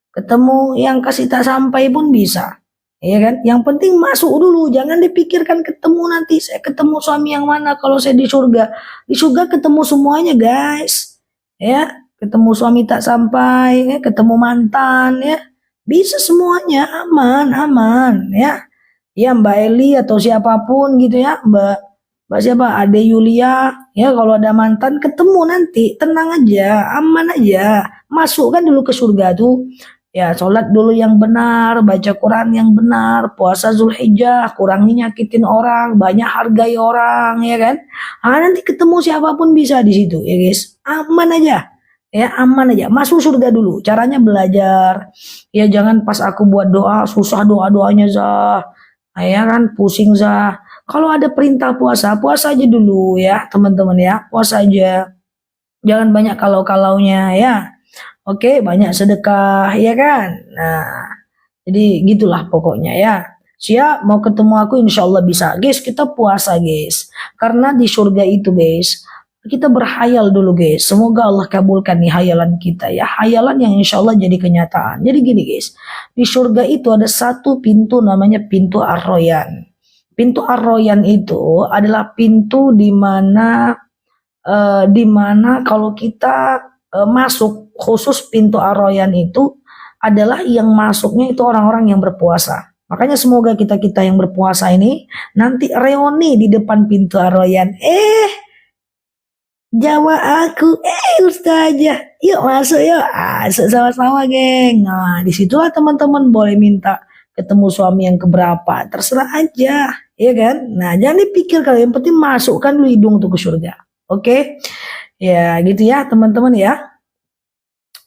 Ketemu yang kasih tak sampai pun bisa. Ya kan? Yang penting masuk dulu, jangan dipikirkan ketemu nanti saya ketemu suami yang mana kalau saya di surga. Di surga ketemu semuanya, guys. Ya, ketemu suami tak sampai, ya, ketemu mantan ya. Bisa semuanya, aman, aman ya. Ya Mbak Eli atau siapapun gitu ya, Mbak siapa? Ade Yulia, ya kalau ada mantan ketemu nanti, tenang aja, aman aja. Masukkan dulu ke surga tuh. Ya, sholat dulu yang benar, baca Quran yang benar, puasa Zulhijjah, kurangi nyakitin orang, banyak hargai orang, ya kan? Nanti ketemu siapapun bisa di situ, ya guys. Aman aja. Ya, aman aja. Masuk surga dulu. Caranya belajar. Ya, jangan pas aku buat doa, susah doa-doanya, Zah. Ya kan, pusing, Zah. Kalau ada perintah puasa, puasa aja dulu ya, teman-teman ya. Puasa aja. Jangan banyak kalau-kalaunya ya. Oke, banyak sedekah, ya kan? Nah, jadi gitulah pokoknya ya. Siap, mau ketemu aku insya Allah bisa. Guys, kita puasa guys. Karena di surga itu guys, kita berhayal dulu guys. Semoga Allah kabulkan nih hayalan kita ya. Hayalan yang insya Allah jadi kenyataan. Jadi gini guys, di surga itu ada satu pintu namanya pintu Ar-Royan. Pintu Ar-Royan itu adalah pintu di mana kalau kita masuk, khusus pintu Ar-Royan itu adalah yang masuknya itu orang-orang yang berpuasa. Makanya semoga kita-kita yang berpuasa ini nanti reuni di depan pintu Ar-Royan. Jawa aku, Ustazah, yuk masuk yuk, masuk sama-sama geng. Nah disitulah teman-teman boleh minta ketemu suami yang keberapa, terserah aja, ya kan? Nah jangan dipikir kalau yang penting masukkan lu hidung tuh ke surga, oke? Ya gitu ya teman-teman ya.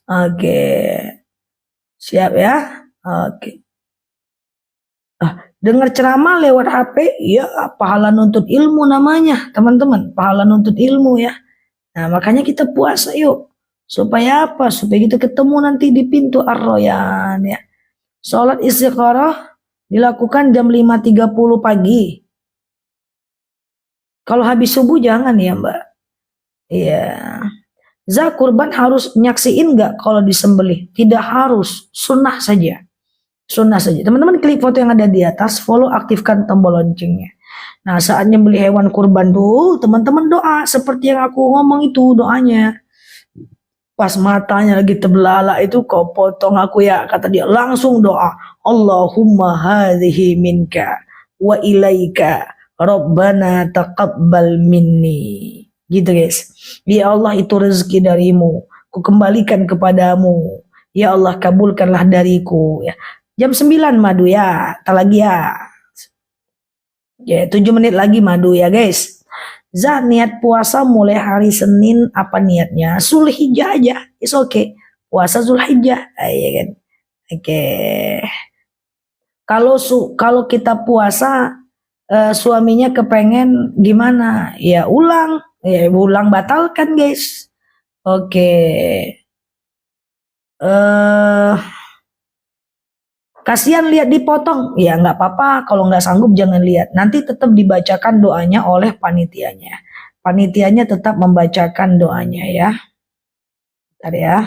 Oke, siap ya. Oke. Dengar ceramah lewat HP, ya pahala nuntut ilmu namanya, teman-teman. Pahala nuntut ilmu ya. Nah, makanya kita puasa yuk. Supaya apa? Supaya kita ketemu nanti di pintu Ar-Royan ya. Salat istikharah dilakukan jam 5.30 pagi. Kalau habis subuh jangan ya, Mbak. Iya. Kurban harus nyaksiin nggak kalau disembelih? Tidak harus, sunnah saja. Sunnah saja. Teman-teman klik foto yang ada di atas, follow, aktifkan tombol loncengnya. Nah saat nyembelih hewan kurban tuh, teman-teman doa seperti yang aku ngomong itu doanya. Pas matanya lagi terbelalak itu kau potong aku ya, kata dia langsung doa. Allahumma hadhihi minka wa ilaika Rabbana taqabbal minni. Gitu guys. Ya Allah itu rezeki darimu, ku kembalikan kepadamu. Ya Allah kabulkanlah dariku ya. Jam 9 madu ya, tak lagi ya. Ya 7 menit lagi madu ya guys. Niat puasa mulai hari Senin apa niatnya? Zulhijjah aja, it's okay. Puasa Zulhijjah, ya kan? Oke. Kalau kita puasa suaminya kepengen gimana? Ya ulang batalkan guys. Oke. Kasihan lihat dipotong, ya nggak apa-apa. Kalau nggak sanggup jangan lihat. Nanti tetap dibacakan doanya oleh panitianya. Panitianya tetap membacakan doanya ya. Bentar ya.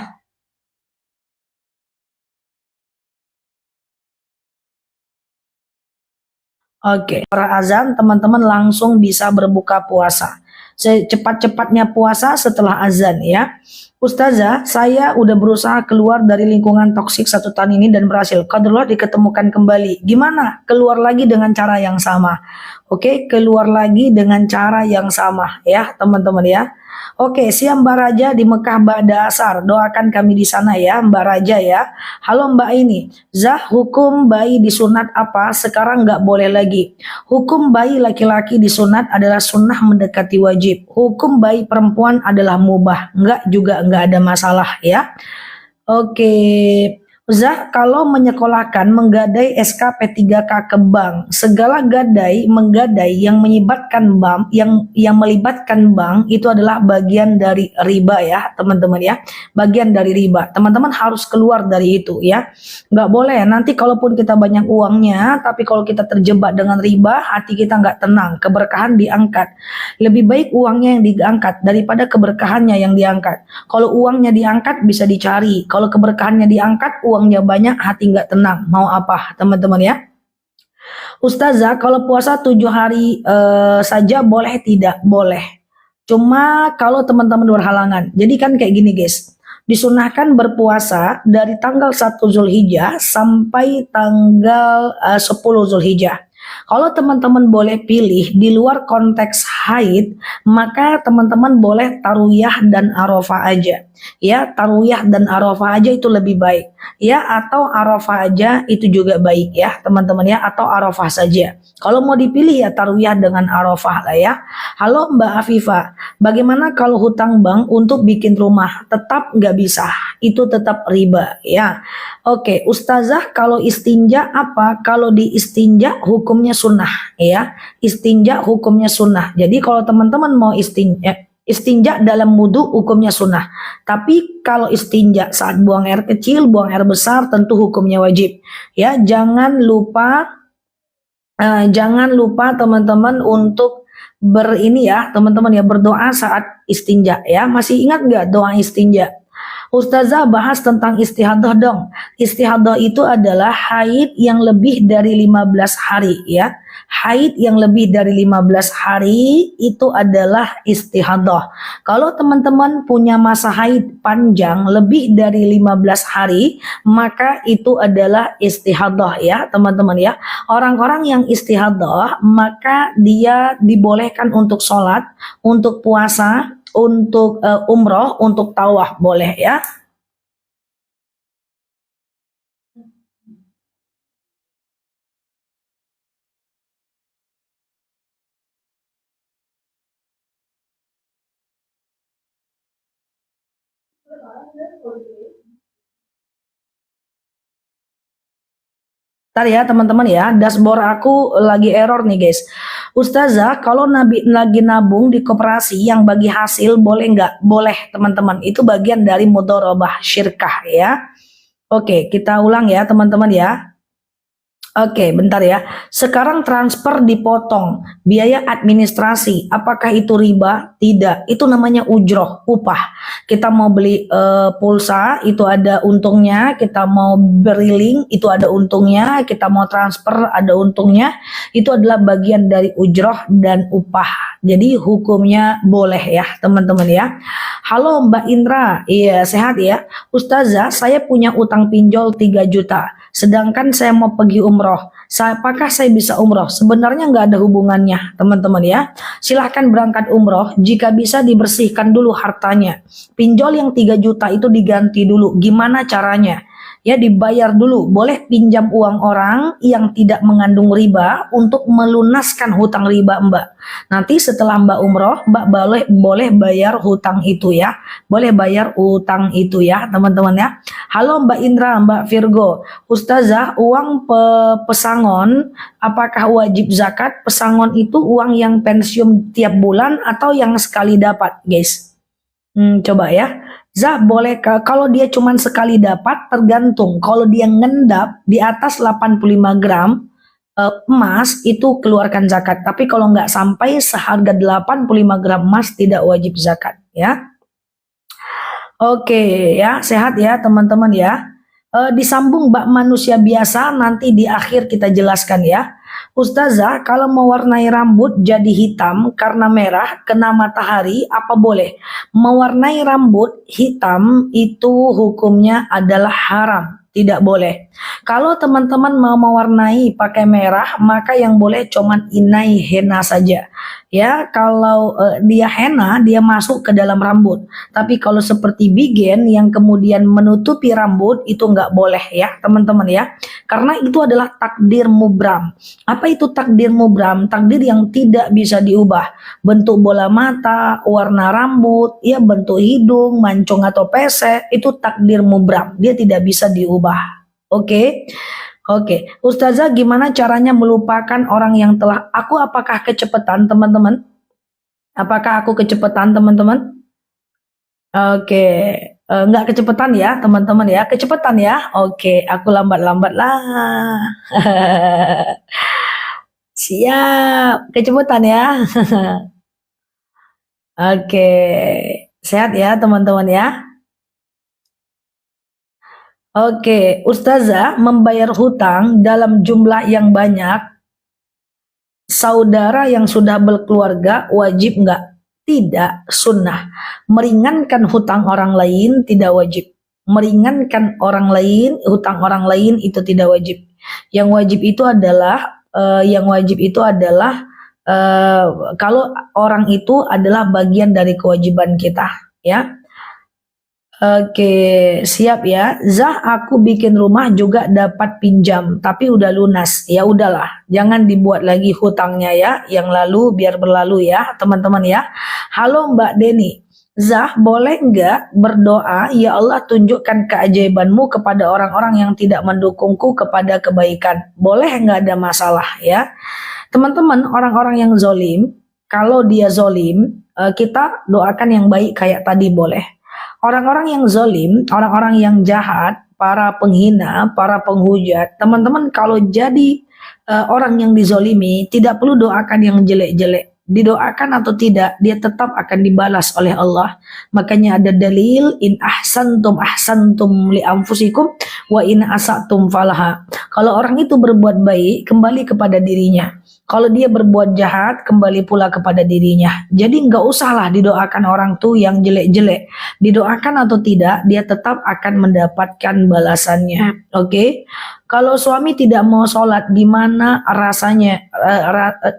Oke, para azan teman-teman langsung bisa berbuka puasa. Secepat-cepatnya puasa setelah azan ya. Ustazah, saya udah berusaha keluar dari lingkungan toksik 1 tahun ini dan berhasil. Qadarullah diketemukan kembali. Gimana? Keluar lagi dengan cara yang sama. Oke, keluar lagi dengan cara yang sama ya, teman-teman ya. Oke, siap Mbak Raja di Mekah Ba'da Asar. Doakan kami di sana ya, Mbak Raja ya. Halo Mbak ini, Zah, hukum bayi disunat apa? Sekarang nggak boleh lagi. Hukum bayi laki-laki disunat adalah sunnah mendekati wajib. Hukum bayi perempuan adalah mubah. Nggak ada masalah ya. Oke, Zah, kalau menyekolahkan menggadai SK P3K ke bank, segala gadai menggadai yang melibatkan bank, yang melibatkan bank itu adalah bagian dari riba ya, teman-teman ya. Bagian dari riba. Teman-teman harus keluar dari itu ya. Nggak boleh. Nanti kalaupun kita banyak uangnya, tapi kalau kita terjebak dengan riba, hati kita nggak tenang, keberkahan diangkat. Lebih baik uangnya yang diangkat daripada keberkahannya yang diangkat. Kalau uangnya diangkat bisa dicari. Kalau keberkahannya diangkat, uangnya banyak, hati nggak tenang. Mau apa, teman-teman ya? Ustazah, kalau puasa 7 hari saja boleh tidak? Boleh. Cuma kalau teman-teman berhalangan. Jadi kan kayak gini guys. Disunahkan berpuasa dari tanggal 1 Zulhijjah sampai tanggal 10 Zulhijjah. Kalau teman-teman boleh pilih di luar konteks haid, maka teman-teman boleh tarwiyah dan arafah aja. Ya, tarwiyah dan arafah aja itu lebih baik. Ya, atau arafah aja itu juga baik ya, teman-teman ya, atau arafah saja. Kalau mau dipilih ya tarwiyah dengan arafah lah ya. Halo Mbak Afifah, bagaimana kalau hutang bank untuk bikin rumah? Tetap nggak bisa, itu tetap riba ya. Oke, Ustazah, kalau istinja apa? Kalau di istinja hukumnya sunnah ya. Istinja hukumnya sunnah. Jadi kalau teman-teman mau istinja dalam wudhu hukumnya sunnah. Tapi kalau istinja saat buang air kecil, buang air besar tentu hukumnya wajib. Ya, jangan lupa teman-teman untuk teman-teman ya, berdoa saat istinja ya. Masih ingat nggak doa istinja? Ustazah, bahas tentang istihadah dong. Istihadah itu adalah haid yang lebih dari 15 hari ya. Haid yang lebih dari 15 hari itu adalah istihadah. Kalau teman-teman punya masa haid panjang lebih dari 15 hari, maka itu adalah istihadah ya, teman-teman ya. Orang-orang yang istihadah, maka dia dibolehkan untuk sholat, untuk puasa, untuk umroh, untuk tawaf boleh ya. Ntar ya teman-teman ya, dashboard aku lagi error nih guys. Ustazah, kalau lagi nabung di koperasi yang bagi hasil boleh nggak? Boleh teman-teman, itu bagian dari mudharabah syirkah ya. Oke, kita ulang ya teman-teman ya. Oke, bentar ya. Sekarang transfer dipotong, biaya administrasi, apakah itu riba? Tidak, itu namanya ujroh, upah. Kita mau beli pulsa, itu ada untungnya. Kita mau beli link, itu ada untungnya. Kita mau transfer, ada untungnya. Itu adalah bagian dari ujroh dan upah. Jadi hukumnya boleh ya teman-teman ya. Halo Mbak Indra, iya sehat ya. Ustazah, saya punya utang pinjol 3 juta. Sedangkan saya mau pergi umroh. Apakah saya bisa umroh? Sebenarnya nggak ada hubungannya, teman-teman ya. Silahkan berangkat umroh. Jika bisa dibersihkan dulu hartanya. Pinjol yang 3 juta itu diganti dulu. Gimana caranya? Ya, dibayar dulu. Boleh pinjam uang orang yang tidak mengandung riba untuk melunaskan hutang riba Mbak. Nanti setelah Mbak umroh, Mbak boleh bayar hutang itu ya. Boleh bayar utang itu ya, teman-teman ya. Halo Mbak Indra, Mbak Virgo. Ustazah, uang pesangon apakah wajib zakat? Pesangon itu uang yang pensiun tiap bulan atau yang sekali dapat, guys? Coba ya. Zah, boleh kalau dia cuma sekali dapat tergantung. Kalau dia ngendap di atas 85 gram emas itu keluarkan zakat. Tapi kalau nggak sampai seharga 85 gram emas tidak wajib zakat ya. Oke ya, sehat ya teman-teman ya. Disambung bak manusia biasa nanti di akhir kita jelaskan ya. Ustazah, kalau mewarnai rambut jadi hitam karena merah kena matahari, apa boleh? Mewarnai rambut hitam itu hukumnya adalah haram. Tidak boleh. Kalau teman-teman mau mewarnai pakai merah, maka yang boleh cuman inai henna saja. Ya, kalau dia henna, dia masuk ke dalam rambut. Tapi kalau seperti bigen yang kemudian menutupi rambut, itu nggak boleh ya, teman-teman ya. Karena itu adalah takdir mubram. Apa itu takdir mubram? Takdir yang tidak bisa diubah. Bentuk bola mata, warna rambut, ya bentuk hidung, mancung atau pesek, itu takdir mubram. Dia tidak bisa diubah. Oke. Oke, Ustazah gimana caranya melupakan orang yang telah apakah kecepatan teman-teman? Apakah aku kecepatan teman-teman? Oke, nggak kecepatan ya teman-teman ya, kecepatan ya. Oke, aku lambat-lambat lah. Siap, kecepatan ya. Oke, sehat ya teman-teman ya. Oke, Ustazah membayar hutang dalam jumlah yang banyak, saudara yang sudah berkeluarga wajib nggak? Tidak, sunnah. Meringankan hutang orang lain tidak wajib. Meringankan orang lain, hutang orang lain itu tidak wajib. Yang wajib itu adalah, kalau orang itu adalah bagian dari kewajiban kita, ya. Oke, siap ya. Zah, aku bikin rumah juga dapat pinjam, tapi udah lunas. Ya udahlah, jangan dibuat lagi hutangnya ya. Yang lalu biar berlalu ya, teman-teman ya. Halo Mbak Deni. Zah, boleh nggak berdoa, ya Allah tunjukkan keajaibanmu kepada orang-orang yang tidak mendukungku kepada kebaikan. Boleh nggak, ada masalah ya. Teman-teman, orang-orang yang zolim, kalau dia zolim, kita doakan yang baik kayak tadi boleh. Orang-orang yang zalim, orang-orang yang jahat, para penghina, para penghujat, teman-teman kalau jadi orang yang dizolimi, tidak perlu doakan yang jelek-jelek. Didoakan atau tidak, dia tetap akan dibalas oleh Allah. Makanya ada dalil, in ahsantum li anfusikum wa in asatum falaha. Kalau orang itu berbuat baik, kembali kepada dirinya. Kalau dia berbuat jahat, kembali pula kepada dirinya. Jadi nggak usahlah didoakan orang tuh yang jelek-jelek. Didoakan atau tidak, dia tetap akan mendapatkan balasannya. Oke? Kalau suami tidak mau sholat, gimana rasanya,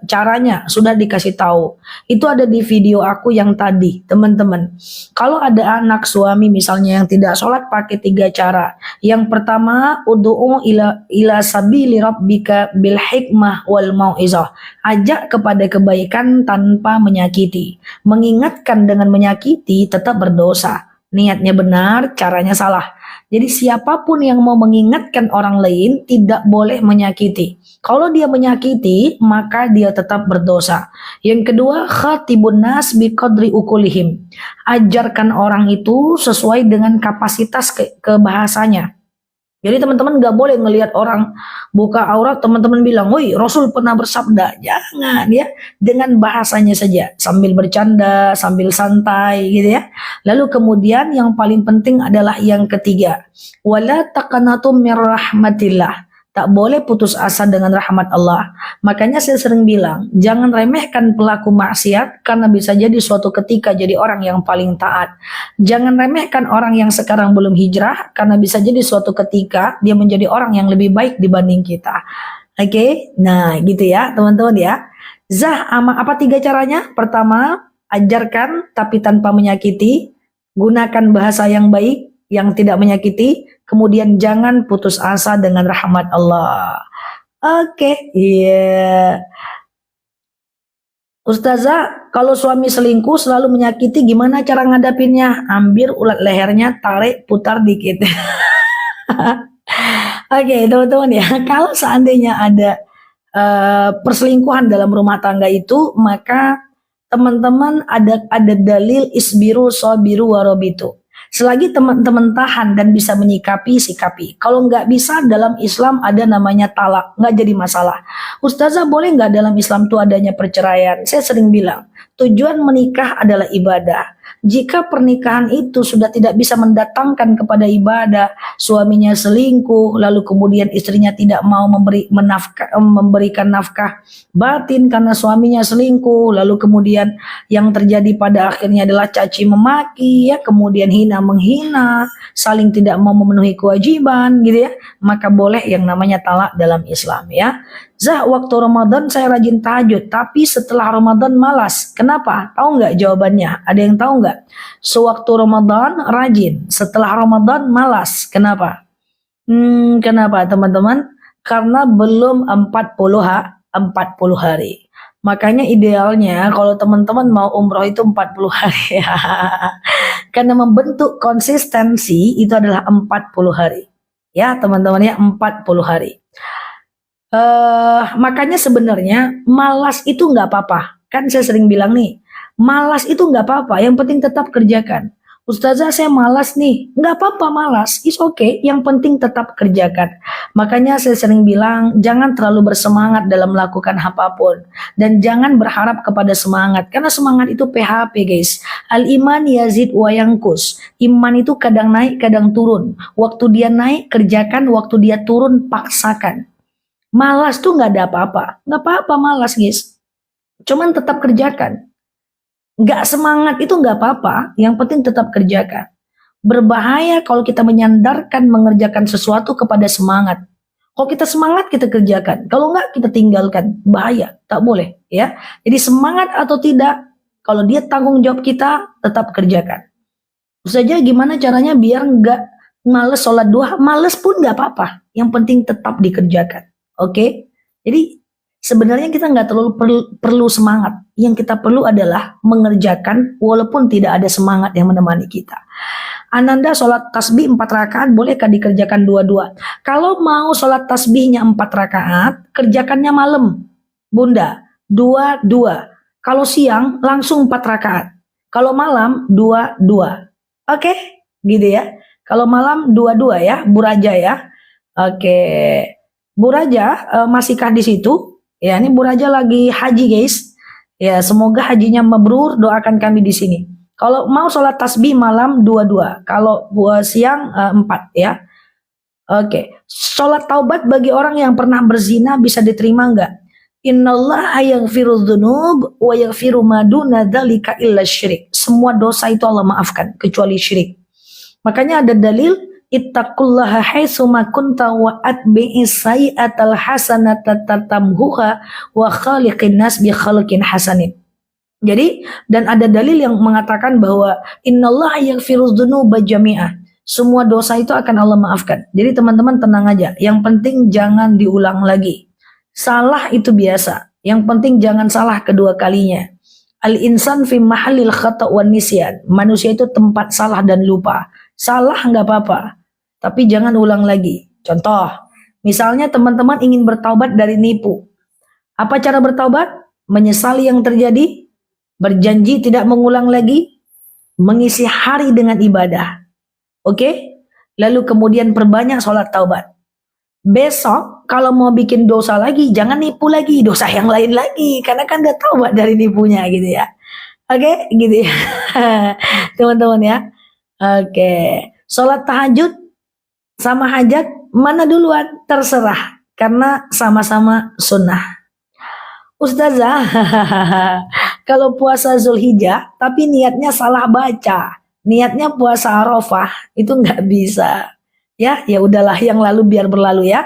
caranya sudah dikasih tahu. Itu ada di video aku yang tadi, teman-teman. Kalau ada anak suami misalnya yang tidak sholat, pakai 3 cara. Yang pertama, ud'u ila sabili rabbika bil hikmah wal mau'izah. Ajak kepada kebaikan tanpa menyakiti. Mengingatkan dengan menyakiti tetap berdosa. Niatnya benar, caranya salah. Jadi siapapun yang mau mengingatkan orang lain tidak boleh menyakiti. Kalau dia menyakiti, maka dia tetap berdosa. Yang kedua, khatibun nas biqadri ukulihim. Ajarkan orang itu sesuai dengan kapasitas kebahasanya. Jadi teman-teman nggak boleh ngelihat orang buka aurat, teman-teman bilang, woi Rasul pernah bersabda. Jangan ya, dengan bahasanya saja, sambil bercanda, sambil santai gitu ya. Lalu kemudian yang paling penting adalah yang ketiga, wala taqanatum mir rahmatillah. Tak boleh putus asa dengan rahmat Allah. Makanya saya sering bilang, jangan remehkan pelaku maksiat karena bisa jadi suatu ketika jadi orang yang paling taat. Jangan remehkan orang yang sekarang belum hijrah karena bisa jadi suatu ketika dia menjadi orang yang lebih baik dibanding kita. Oke? Nah, gitu ya, teman-teman ya. Zah, apa 3 caranya? Pertama, ajarkan tapi tanpa menyakiti. Gunakan bahasa yang baik yang tidak menyakiti. Kemudian jangan putus asa dengan rahmat Allah. Oke, iya. Ustazah, kalau suami selingkuh selalu menyakiti, gimana cara ngadapinnya? Ambil ulat lehernya, tarik, putar dikit. Oke, teman-teman ya, kalau seandainya ada perselingkuhan dalam rumah tangga itu, maka teman-teman ada dalil isbiru sabiru warobitu. Selagi teman-teman tahan dan bisa menyikapi, sikapi. Kalau nggak bisa, dalam Islam ada namanya talak, nggak jadi masalah. Ustazah, boleh nggak dalam Islam itu adanya perceraian? Saya sering bilang, tujuan menikah adalah ibadah. Jika pernikahan itu sudah tidak bisa mendatangkan kepada ibadah, suaminya selingkuh, lalu kemudian istrinya tidak mau memberikan nafkah batin karena suaminya selingkuh, lalu kemudian yang terjadi pada akhirnya adalah caci memaki, ya, kemudian hina menghina, saling tidak mau memenuhi kewajiban, gitu ya, maka boleh yang namanya talak dalam Islam, ya. Zah, waktu Ramadan saya rajin tahajud, tapi setelah Ramadan malas. Kenapa? Tahu nggak jawabannya? Ada yang tahu nggak? Sewaktu Ramadan rajin, setelah Ramadan malas. Kenapa? Kenapa teman-teman? Karena belum 40 hari. Makanya idealnya kalau teman-teman mau umroh itu 40 hari. Karena membentuk konsistensi itu adalah 40 hari. Ya teman-teman ya, 40 hari. Makanya sebenarnya malas itu nggak apa-apa. Kan saya sering bilang nih, malas itu nggak apa-apa, yang penting tetap kerjakan. Ustazah saya malas nih, nggak apa-apa malas, it's okay, yang penting tetap kerjakan. Makanya saya sering bilang, jangan terlalu bersemangat dalam melakukan apapun. Dan jangan berharap kepada semangat, karena semangat itu PHP guys. Al-iman yazid wa yangkus. Iman itu kadang naik, kadang turun. Waktu dia naik, kerjakan, waktu dia turun, paksakan. Malas tuh nggak ada apa-apa, nggak apa-apa malas guys, cuman tetap kerjakan. Nggak semangat itu nggak apa-apa, yang penting tetap kerjakan. Berbahaya kalau kita menyandarkan mengerjakan sesuatu kepada semangat. Kalau kita semangat kita kerjakan, kalau nggak kita tinggalkan, bahaya, tak boleh, ya. Jadi semangat atau tidak, kalau dia tanggung jawab kita, tetap kerjakan. Saja gimana caranya biar nggak males sholat duha, males pun nggak apa-apa, yang penting tetap dikerjakan. Oke, jadi sebenarnya kita nggak terlalu perlu semangat. Yang kita perlu adalah mengerjakan walaupun tidak ada semangat yang menemani kita. Ananda sholat tasbih 4 rakaat, bolehkah dikerjakan 2-2? Kalau mau sholat tasbihnya 4 rakaat, kerjakannya malam, Bunda, 2-2. Kalau siang langsung 4 rakaat. Kalau malam 2-2. Oke, gitu ya. Kalau malam 2-2 ya, Bu Raja ya. Oke. Bu Raja masihkah di situ? Ya, ini Bu Raja lagi haji guys. Ya, semoga hajinya mabrur. Doakan kami di sini. Kalau mau sholat tasbih malam 2-2. Kalau siang 4 ya. Oke. Sholat taubat bagi orang yang pernah berzina bisa diterima nggak? Innallaha yaghfiru dzunub wa yaghfiru ma duna dzalika illa syirik. Semua dosa itu Allah maafkan kecuali syirik. Makanya ada dalil, ittaqullaha haitsuma kunta wa atbi'is sayyi'atal hasanata tatamhuha wa khaliqin nas bi khalqin hasanin. Jadi, dan ada dalil yang mengatakan bahwa innallaha yaghfiru dzunuba jami'ah. Semua dosa itu akan Allah maafkan. Jadi teman-teman tenang aja, yang penting jangan diulang lagi. Salah itu biasa, yang penting jangan salah kedua kalinya. Al-insan fi mahallil khata' wan nisyan. Manusia itu tempat salah dan lupa. Salah nggak apa-apa, tapi jangan ulang lagi. Contoh, misalnya teman-teman ingin bertaubat dari nipu. Apa cara bertaubat? Menyesali yang terjadi, berjanji tidak mengulang lagi, mengisi hari dengan ibadah. Oke? Lalu kemudian perbanyak sholat taubat. Besok kalau mau bikin dosa lagi, jangan nipu lagi, dosa yang lain lagi, karena kan udah taubat dari nipunya gitu ya. Oke, gitu ya. Teman-teman ya. Oke, sholat tahajud sama hajat mana duluan? Terserah, karena sama-sama sunnah. Ustazah, kalau puasa Zulhijjah tapi niatnya salah baca, niatnya puasa Arafah, itu nggak bisa. Ya udahlah, yang lalu biar berlalu ya.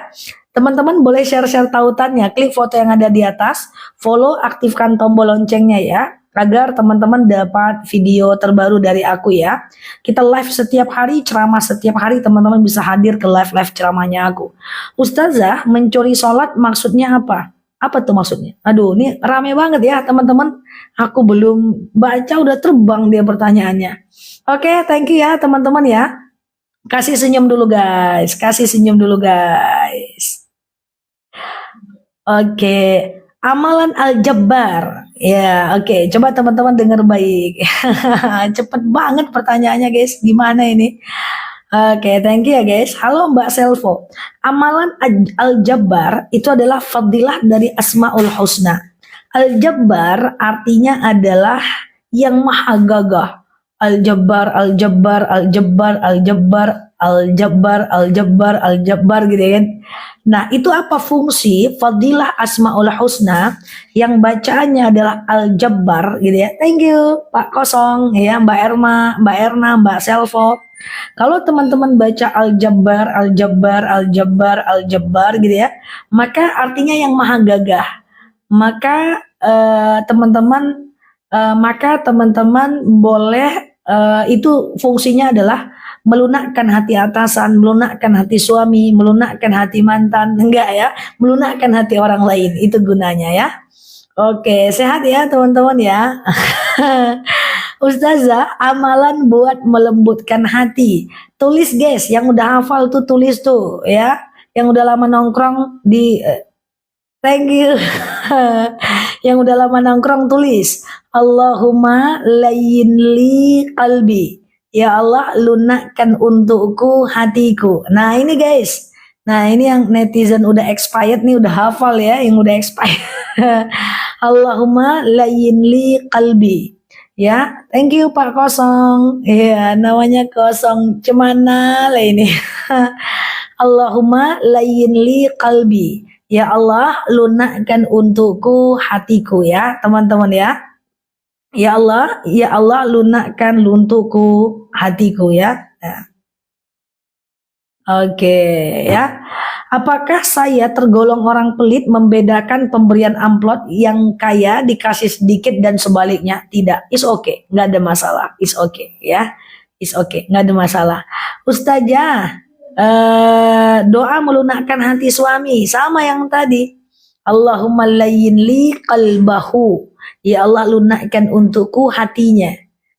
Teman-teman boleh share-share tautannya, klik foto yang ada di atas, follow, aktifkan tombol loncengnya ya, agar teman-teman dapat video terbaru dari aku ya. Kita live setiap hari, ceramah setiap hari, teman-teman bisa hadir ke live ceramahnya aku. Ustazah, mencuri sholat maksudnya apa? Apa tuh maksudnya? Aduh, ini rame banget ya teman-teman. Aku belum baca udah terbang dia pertanyaannya. Oke, thank you ya teman-teman ya. Kasih senyum dulu guys, kasih senyum dulu guys. Oke. Amalan Al-Jabbar. Ya, oke. Coba teman-teman dengar baik. Cepet banget pertanyaannya guys. Gimana ini? Oke, thank you ya guys. Halo Mbak Selvo. Amalan Al-Jabbar itu adalah fadilah dari Asmaul Husna. Al-Jabbar artinya adalah yang maha gagah. Al-Jabbar, Al-Jabbar, Al-Jabbar, Al-Jabbar, Al-Jabbar, Al-Jabbar, Al-Jabbar gitu ya kan. Nah, itu apa fungsi Fadilah Asmaul Husna yang bacaannya adalah Al-Jabbar gitu ya. Thank you Pak Kosong ya, Mbak Erma, Mbak Erna, Mbak Selvo. Kalau teman-teman baca Al-Jabbar, Al-Jabbar, Al-Jabbar, Al-Jabbar gitu ya, maka artinya yang maha gagah. Maka teman-teman boleh itu fungsinya adalah melunakkan hati atasan, melunakkan hati suami, melunakkan hati mantan, enggak ya, melunakkan hati orang lain, itu gunanya ya. Oke, sehat ya teman-teman ya. Ustazah, amalan buat melembutkan hati. Tulis guys, yang udah hafal tuh tulis tuh ya. Yang udah lama nongkrong di thank you. Yang udah lama nongkrong tulis. Allahumma layyinli qalbi. Ya Allah, lunakkan untukku hatiku. Nah ini guys. Nah ini yang netizen udah expired nih, udah hafal ya, yang udah expired. Allahumma layyinli qalbi. Ya, thank you Pak Kosong. Iya, namanya Kosong Cemana lah ini. Allahumma layyinli qalbi. Ya Allah, lunakkan untukku hatiku ya, teman-teman ya. Ya Allah, lunakkan untukku hatiku ya. Nah. Oke ya. Apakah saya tergolong orang pelit membedakan pemberian amplop yang kaya dikasih sedikit dan sebaliknya? Tidak, it's okay, nggak ada masalah, it's okay ya, it's okay, nggak ada masalah. Ustazah, doa melunakkan hati suami sama yang tadi. Allahumma layyinli qalbahu. Ya Allah, lunakkan untukku hatinya.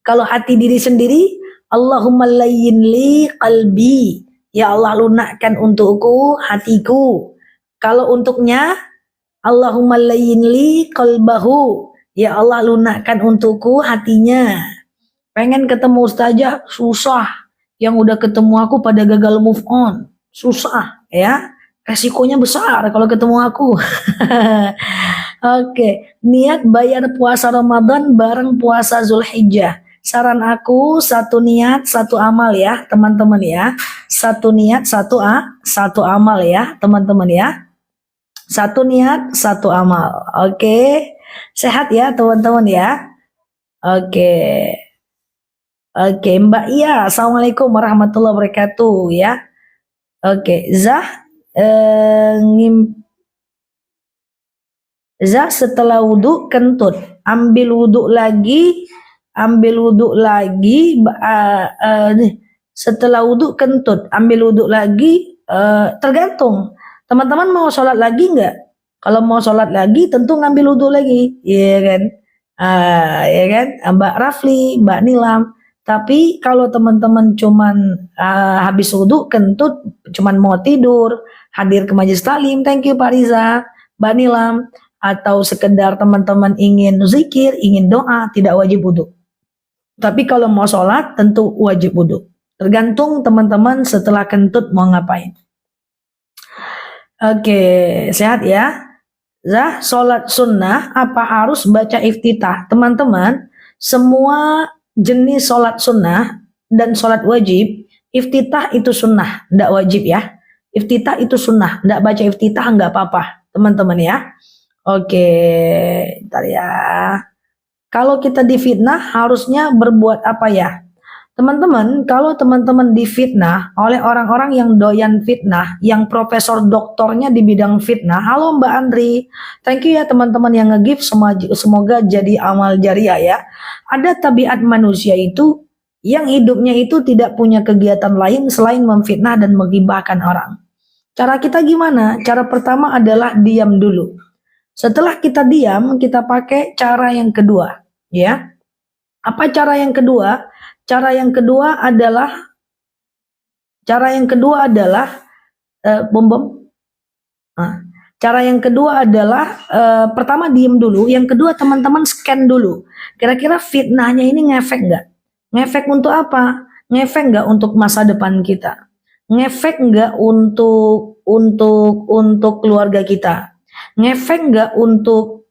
Kalau hati diri sendiri, Allahumma layyinli qalbi. Ya Allah, lunakkan untukku hatiku. Kalau untuknya, Allahumma layyinli qalbahu. Ya Allah, lunakkan untukku hatinya. Pengen ketemu ustazah, susah. Yang udah ketemu aku pada gagal move on. Susah ya. Resikonya besar kalau ketemu aku. Oke, niat bayar puasa Ramadan bareng puasa Zulhijjah. Saran aku, satu niat, satu amal ya, teman-teman ya. Satu niat, satu amal ya, teman-teman ya. Satu niat, satu amal. Oke. Sehat ya, teman-teman ya. Oke. Oke, Mbak Iya, Assalamualaikum warahmatullahi wabarakatuh ya. Oke, Zah setelah wudhu kentut, ambil wudhu lagi, setelah wudhu kentut, ambil wudhu lagi, tergantung. Teman-teman mau sholat lagi nggak? Kalau mau sholat lagi, tentu ngambil wudhu lagi, ya kan? Ya kan, Mbak Rafli, Mbak Nilam. Tapi kalau teman-teman cuman habis wudhu kentut, cuman mau tidur, hadir ke majelis taklim, thank you Pak Riza, Mbak Nilam. Atau sekedar teman-teman ingin zikir, ingin doa, tidak wajib wudhu. Tapi kalau mau sholat, tentu wajib wudhu. Tergantung teman-teman setelah kentut mau ngapain. Oke, sehat ya. Zah, sholat sunnah apa harus baca iftitah? Teman-teman, semua jenis sholat sunnah dan sholat wajib, iftitah itu sunnah, tidak wajib ya. Iftitah itu sunnah, tidak baca iftitah nggak apa-apa, teman-teman ya. Oke, ntar ya. Kalau kita difitnah harusnya berbuat apa ya? Teman-teman, kalau teman-teman difitnah oleh orang-orang yang doyan fitnah, yang profesor doktornya di bidang fitnah, halo Mbak Andri, thank you ya teman-teman yang nge-give, semoga jadi amal jariah ya. Ada tabiat manusia itu yang hidupnya itu tidak punya kegiatan lain selain memfitnah dan menghibahkan orang. Cara kita gimana? Cara pertama adalah diam dulu. Setelah kita diam, kita pakai cara yang kedua, ya. Apa cara yang kedua? Cara yang kedua adalah Cara yang kedua adalah pertama diam dulu, yang kedua teman-teman scan dulu. Kira-kira fitnahnya ini ngefek nggak? Ngefek untuk apa? Ngefek nggak untuk masa depan kita? Ngefek nggak untuk keluarga kita? Ngefek nggak untuk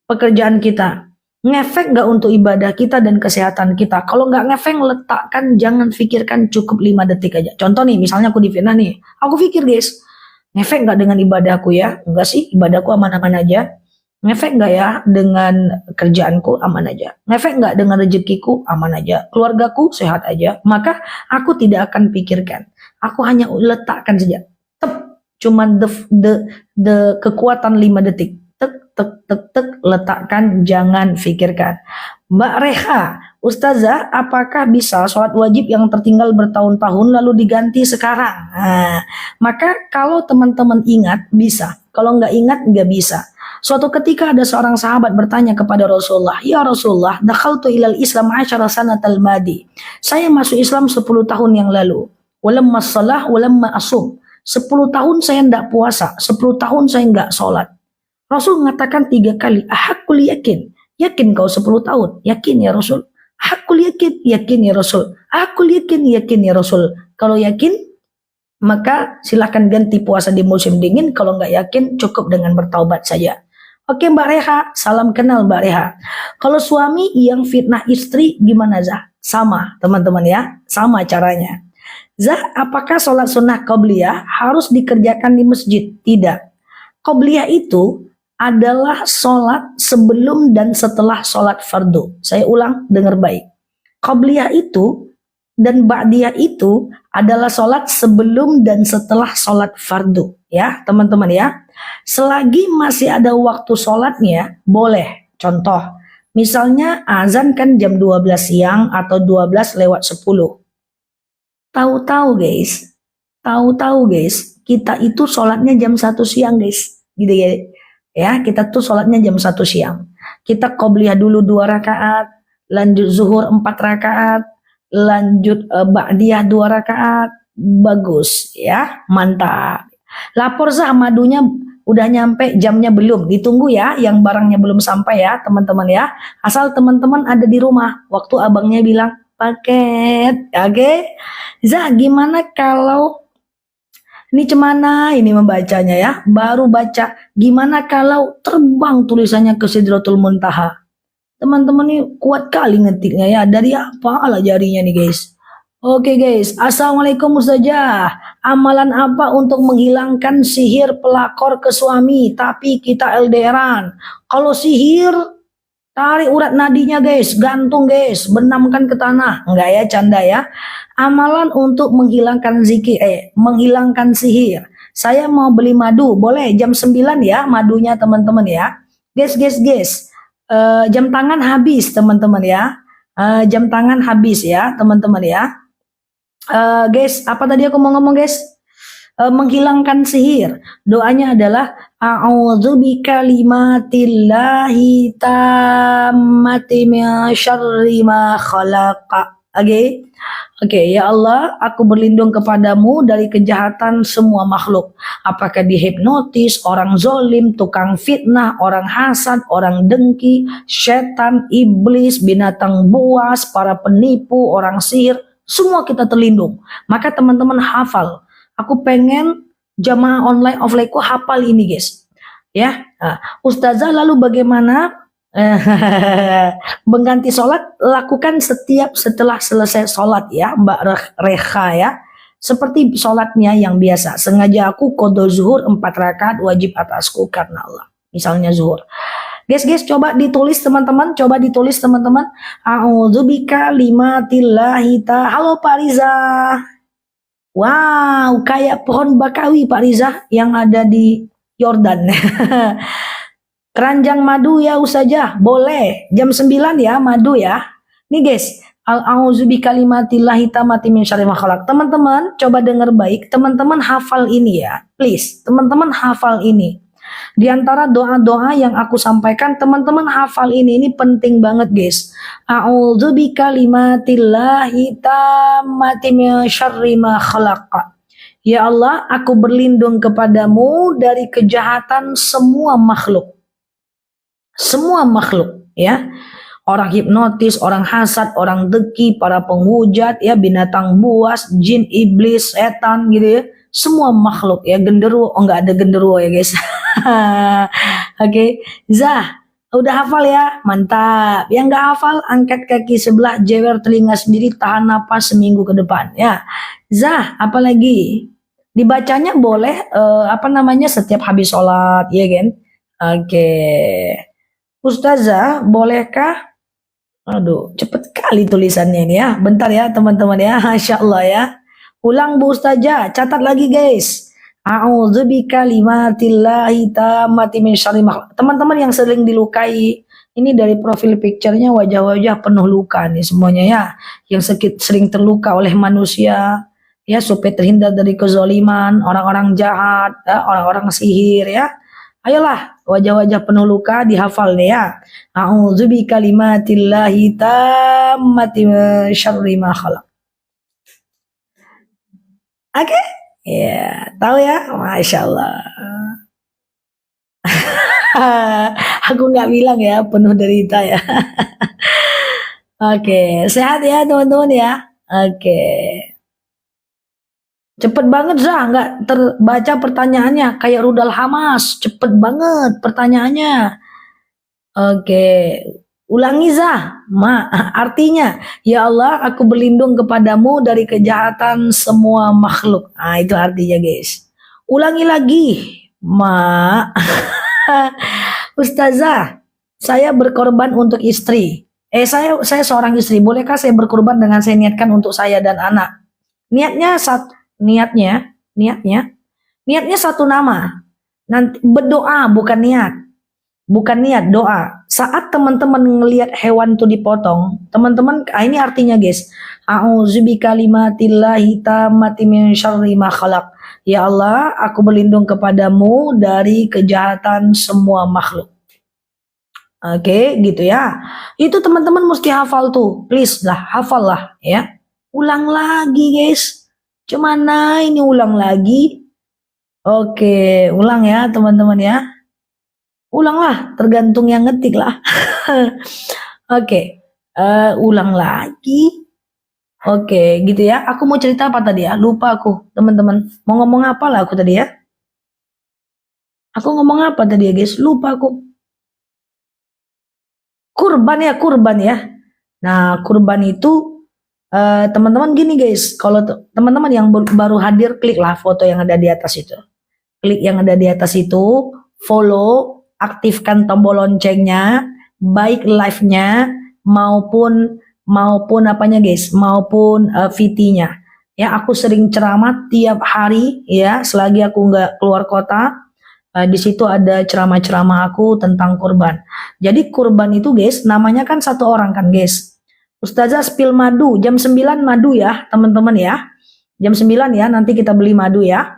pekerjaan kita? Ngefek nggak untuk ibadah kita dan kesehatan kita? Kalau nggak ngefek, letakkan, jangan pikirkan, cukup 5 detik aja. Contoh nih, misalnya aku di fitnah nih, aku pikir guys, ngefek nggak dengan ibadahku ya? Enggak sih, ibadahku aman-aman aja. Ngefek nggak ya dengan kerjaanku? Aman aja. Ngefek nggak dengan rezekiku? Aman aja. Keluargaku sehat aja. Maka aku tidak akan pikirkan. Aku hanya letakkan saja. Tep, cuman the kekuatan 5 detik. Tek, tek, tek, tek, letakkan, jangan pikirkan. Mbak Reha, Ustazah, apakah bisa sholat wajib yang tertinggal bertahun-tahun lalu diganti sekarang? Nah, maka kalau teman-teman ingat, bisa. Kalau nggak ingat, nggak bisa. Suatu ketika ada seorang sahabat bertanya kepada Rasulullah, "Ya Rasulullah, dakhaltu ilal Islam 10 sanatal madi." Saya masuk Islam 10 tahun yang lalu. Walamma shalah walamma asum. 10 tahun saya tidak puasa, 10 tahun saya nggak sholat. Rasul mengatakan 3 kali, ahakul yakin. Yakin kau 10 tahun? Yakin ya Rasul. Ahakul yakin? Yakin ya Rasul. Ahakul yakin? Yakin ya Rasul. Kalau yakin, maka silahkan ganti puasa di musim dingin. Kalau nggak yakin, cukup dengan bertaubat saja. Oke Mbak Reha, salam kenal Mbak Reha. Kalau suami yang fitnah istri, gimana Zah? Sama teman-teman ya, sama caranya. Zah, apakah sholat sunnah qobliyah harus dikerjakan di masjid? Tidak. Qobliyah itu adalah sholat sebelum dan setelah sholat fardu. Saya ulang, dengar baik. Qobliyah itu dan ba'diyah itu adalah sholat sebelum dan setelah sholat fardu. Ya teman-teman ya. Selagi masih ada waktu sholatnya, boleh. Contoh, misalnya azan kan jam 12 siang atau 12 lewat 10. Tahu-tahu guys, kita itu sholatnya jam 1 siang guys. Gitu ya. Ya, kita tuh sholatnya jam 1 siang. Kita qobliyah dulu 2 rakaat, lanjut zuhur 4 rakaat, lanjut ba'diyah 2 rakaat. Bagus ya, mantap. Lapor Zah, madunya udah nyampe, jamnya belum. Ditunggu ya, yang barangnya belum sampai ya teman-teman ya. Asal teman-teman ada di rumah, waktu abangnya bilang paket. Oke. Zah, gimana kalau ini cemana ini membacanya ya, baru baca. Gimana kalau terbang tulisannya ke Sidratul Muntaha? Teman-teman ini kuat kali ngetiknya ya. Dari apa ala jarinya nih guys. Oke guys, assalamualaikum Ustazah. Amalan apa untuk menghilangkan sihir pelakor ke suami tapi kita LDRan? Kalau sihir, tarik urat nadinya guys, gantung guys, benamkan ke tanah. Enggak ya, canda ya. Amalan untuk menghilangkan menghilangkan sihir. Saya mau beli madu, boleh jam 9 ya madunya teman-teman ya. Guys. Jam tangan habis teman-teman ya. Jam tangan habis ya teman-teman ya. Guys, apa tadi aku mau ngomong guys? Menghilangkan sihir. Doanya adalah a'udzu bikalimatillahi tammati min syarri ma khalaqa. Oke, ya Allah, aku berlindung kepadamu dari kejahatan semua makhluk. Apakah dihipnotis, orang zolim, tukang fitnah, orang hasad, orang dengki, setan, iblis, binatang buas, para penipu, orang sihir, semua kita terlindung. Maka teman-teman hafal. Aku pengen jamaah online offline-ku hafal ini guys. Ya, Ustazah lalu bagaimana mengganti sholat? Lakukan setelah selesai sholat ya Mbak Reha ya, seperti sholatnya yang biasa. Sengaja aku qodho zuhur 4 rakaat wajib atasku karena Allah, misalnya zuhur. Guys, coba ditulis teman-teman, a'udzubika limatillahi ta. Halo Pak Riza. Wow, kayak pohon bakawi Pak Riza yang ada di Yordan. Keranjang madu ya Ustazah, boleh. Jam 9 ya madu ya. Nih guys, a'udzu bikalimatillahi tammati min syarri ma khalaq. Teman-teman, coba dengar baik, teman-teman hafal ini ya. Please, teman-teman hafal ini. Di antara doa-doa yang aku sampaikan, teman-teman hafal ini penting banget guys. A'udzu bikalimatillahi tammati min syarri ma khalaq. Ya Allah, aku berlindung kepadamu dari kejahatan semua makhluk. Semua makhluk ya, orang hipnotis, orang hasad, orang dengki, para penghujat ya, binatang buas, jin, iblis, setan gitu ya, semua makhluk ya. Genderuwo, enggak ada genderuwo ya guys. Oke. Zah, Udah hafal ya? Mantap. Yang nggak hafal, angkat kaki sebelah, jewer telinga sendiri, tahan napas seminggu ke depan. Ya, Zah, apalagi? Dibacanya boleh, apa namanya, setiap habis sholat, ya kan? Oke. Ustazah, bolehkah? Aduh, cepet kali tulisannya ini ya. Bentar ya teman-teman ya. Masya Allah ya. Ulang Bu Ustazah, catat lagi guys. A'udzu bikalimatillahi tammati min syarri ma. Teman-teman yang sering dilukai, ini dari profil picture-nya wajah-wajah penuh luka nih semuanya ya. Yang sering terluka oleh manusia ya, supaya terhindar dari kezaliman, orang-orang jahat, ya, orang-orang sihir ya. Ayolah, wajah-wajah penuh luka dihafal nih ya. A'udzu bikalimatillahi tammati min syarri ma khalaq. Oke? Ya, tahu ya? Masya Allah. Aku nggak bilang ya, penuh derita ya. Oke, sehat ya teman-teman ya. Oke. Cepet banget Zah, nggak terbaca pertanyaannya. Kayak rudal Hamas, cepet banget pertanyaannya. Oke, ulangi Zah. Artinya, ya Allah, aku berlindung kepadamu dari kejahatan semua makhluk. Nah, itu artinya guys. Ulangi lagi, Ma. Ustazah, saya berkorban untuk istri. Saya seorang istri. Bolehkah saya berkorban dengan saya niatkan untuk saya dan anak? Niatnya satu, niatnya satu nama. Nanti berdoa bukan niat. Bukan niat, doa. Saat teman-teman ngelihat hewan itu dipotong, teman-teman, ini artinya guys. A'udzubikalimatillahi tammati min syarri ma khalaq. Ya Allah, aku berlindung kepadamu dari kejahatan semua makhluk. Oke, gitu ya. Itu teman-teman mesti hafal tuh. Please lah, hafal lah ya. Ulang lagi guys. Cemana ini ulang lagi? Oke, ulang ya teman-teman ya. Ulanglah, tergantung yang ngetik lah. Oke, ulang lagi. Oke, gitu ya. Aku mau cerita apa tadi ya? Lupa aku, teman-teman. Mau ngomong apa lah aku tadi ya? Aku ngomong apa tadi ya, guys? Lupa aku. Kurban ya. Nah, kurban itu teman-teman gini guys. Kalau teman-teman yang baru hadir, kliklah foto yang ada di atas itu. Klik yang ada di atas itu, follow, aktifkan tombol loncengnya, baik live-nya maupun apanya guys, maupun VT-nya. Ya, aku sering ceramah tiap hari ya, selagi aku nggak keluar kota. Di situ ada ceramah-ceramah aku tentang kurban. Jadi kurban itu guys, namanya kan satu orang kan guys. Ustazah spill madu, jam 9 madu ya teman-teman ya. Jam 9 ya, nanti kita beli madu ya.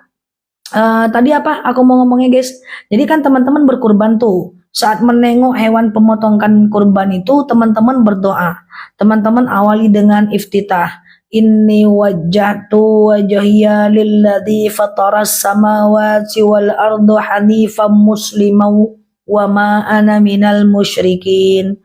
Tadi apa aku mau ngomongnya guys, jadi kan teman-teman berkurban tuh, saat menengok hewan pemotongan kurban itu teman-teman berdoa, teman-teman awali dengan iftitah, inni wajjahtu wajhiya lilladzi fataras samawati wal ardu hanifan musliman wa ma ana minal musyrikin,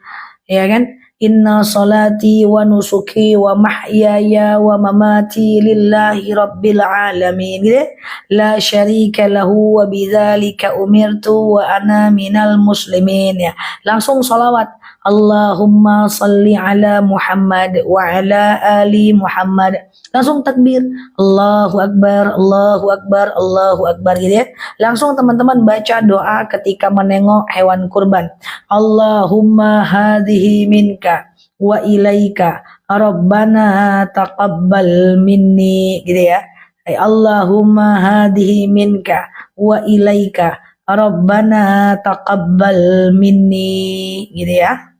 ya kan. Inna salati wa nusuki wa mahyaya wa mamati lillahi rabbil alamin gitu ya. La syarika lahu wa bidzalika umirtu wa ana minal muslimin ya. Langsung salawat. Allahumma salli ala Muhammad wa ala ali Muhammad. Langsung takbir. Allahu akbar, Allahu akbar, Allahu akbar gitu ya. Langsung teman-teman baca doa ketika menengok hewan kurban. Allahumma hadhihi minka wa ilaika rabbana taqabbal minni gitu ya. Allahumma hadhihi minka wa ilaika rabbana taqabbal minni gitu ya.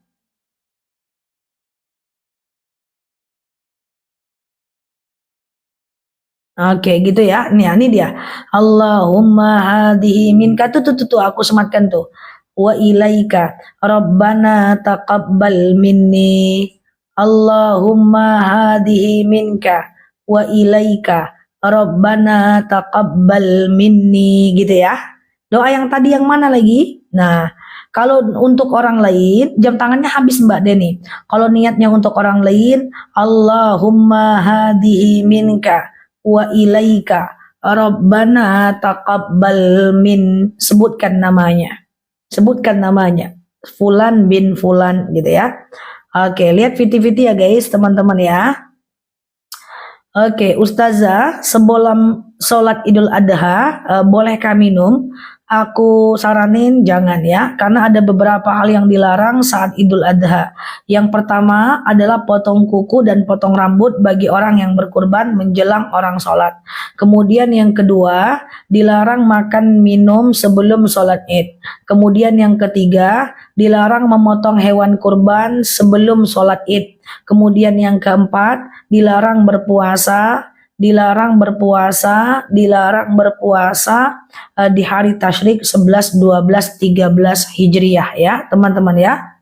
Oke gitu ya. Ini dia. Allahumma hadhihi minka tuh aku sematkan tuh. Wa ilaika rabbana taqabbal minni. Allahumma hadhihi minka wa ilaika rabbana taqabbal minni gitu ya. Doa yang tadi yang mana lagi? Nah, kalau untuk orang lain jam tangannya habis Mbak Deni. Kalau niatnya untuk orang lain, Allahumma hadhihi minka wa ilaika rabbana taqabbal min, sebutkan namanya Fulan bin Fulan gitu ya. Oke, lihat video-video ya guys, teman-teman ya. Oke, Ustazah, sebelum sholat Idul Adha, bolehkah minum? Aku saranin jangan ya, karena ada beberapa hal yang dilarang saat Idul Adha. Yang pertama adalah potong kuku dan potong rambut bagi orang yang berkurban menjelang orang sholat. Kemudian yang kedua, dilarang makan minum sebelum sholat Id. Kemudian yang ketiga, dilarang memotong hewan kurban sebelum sholat Id. Kemudian yang keempat, dilarang berpuasa, di hari tasyrik 11, 12, 13 Hijriah ya, teman-teman ya.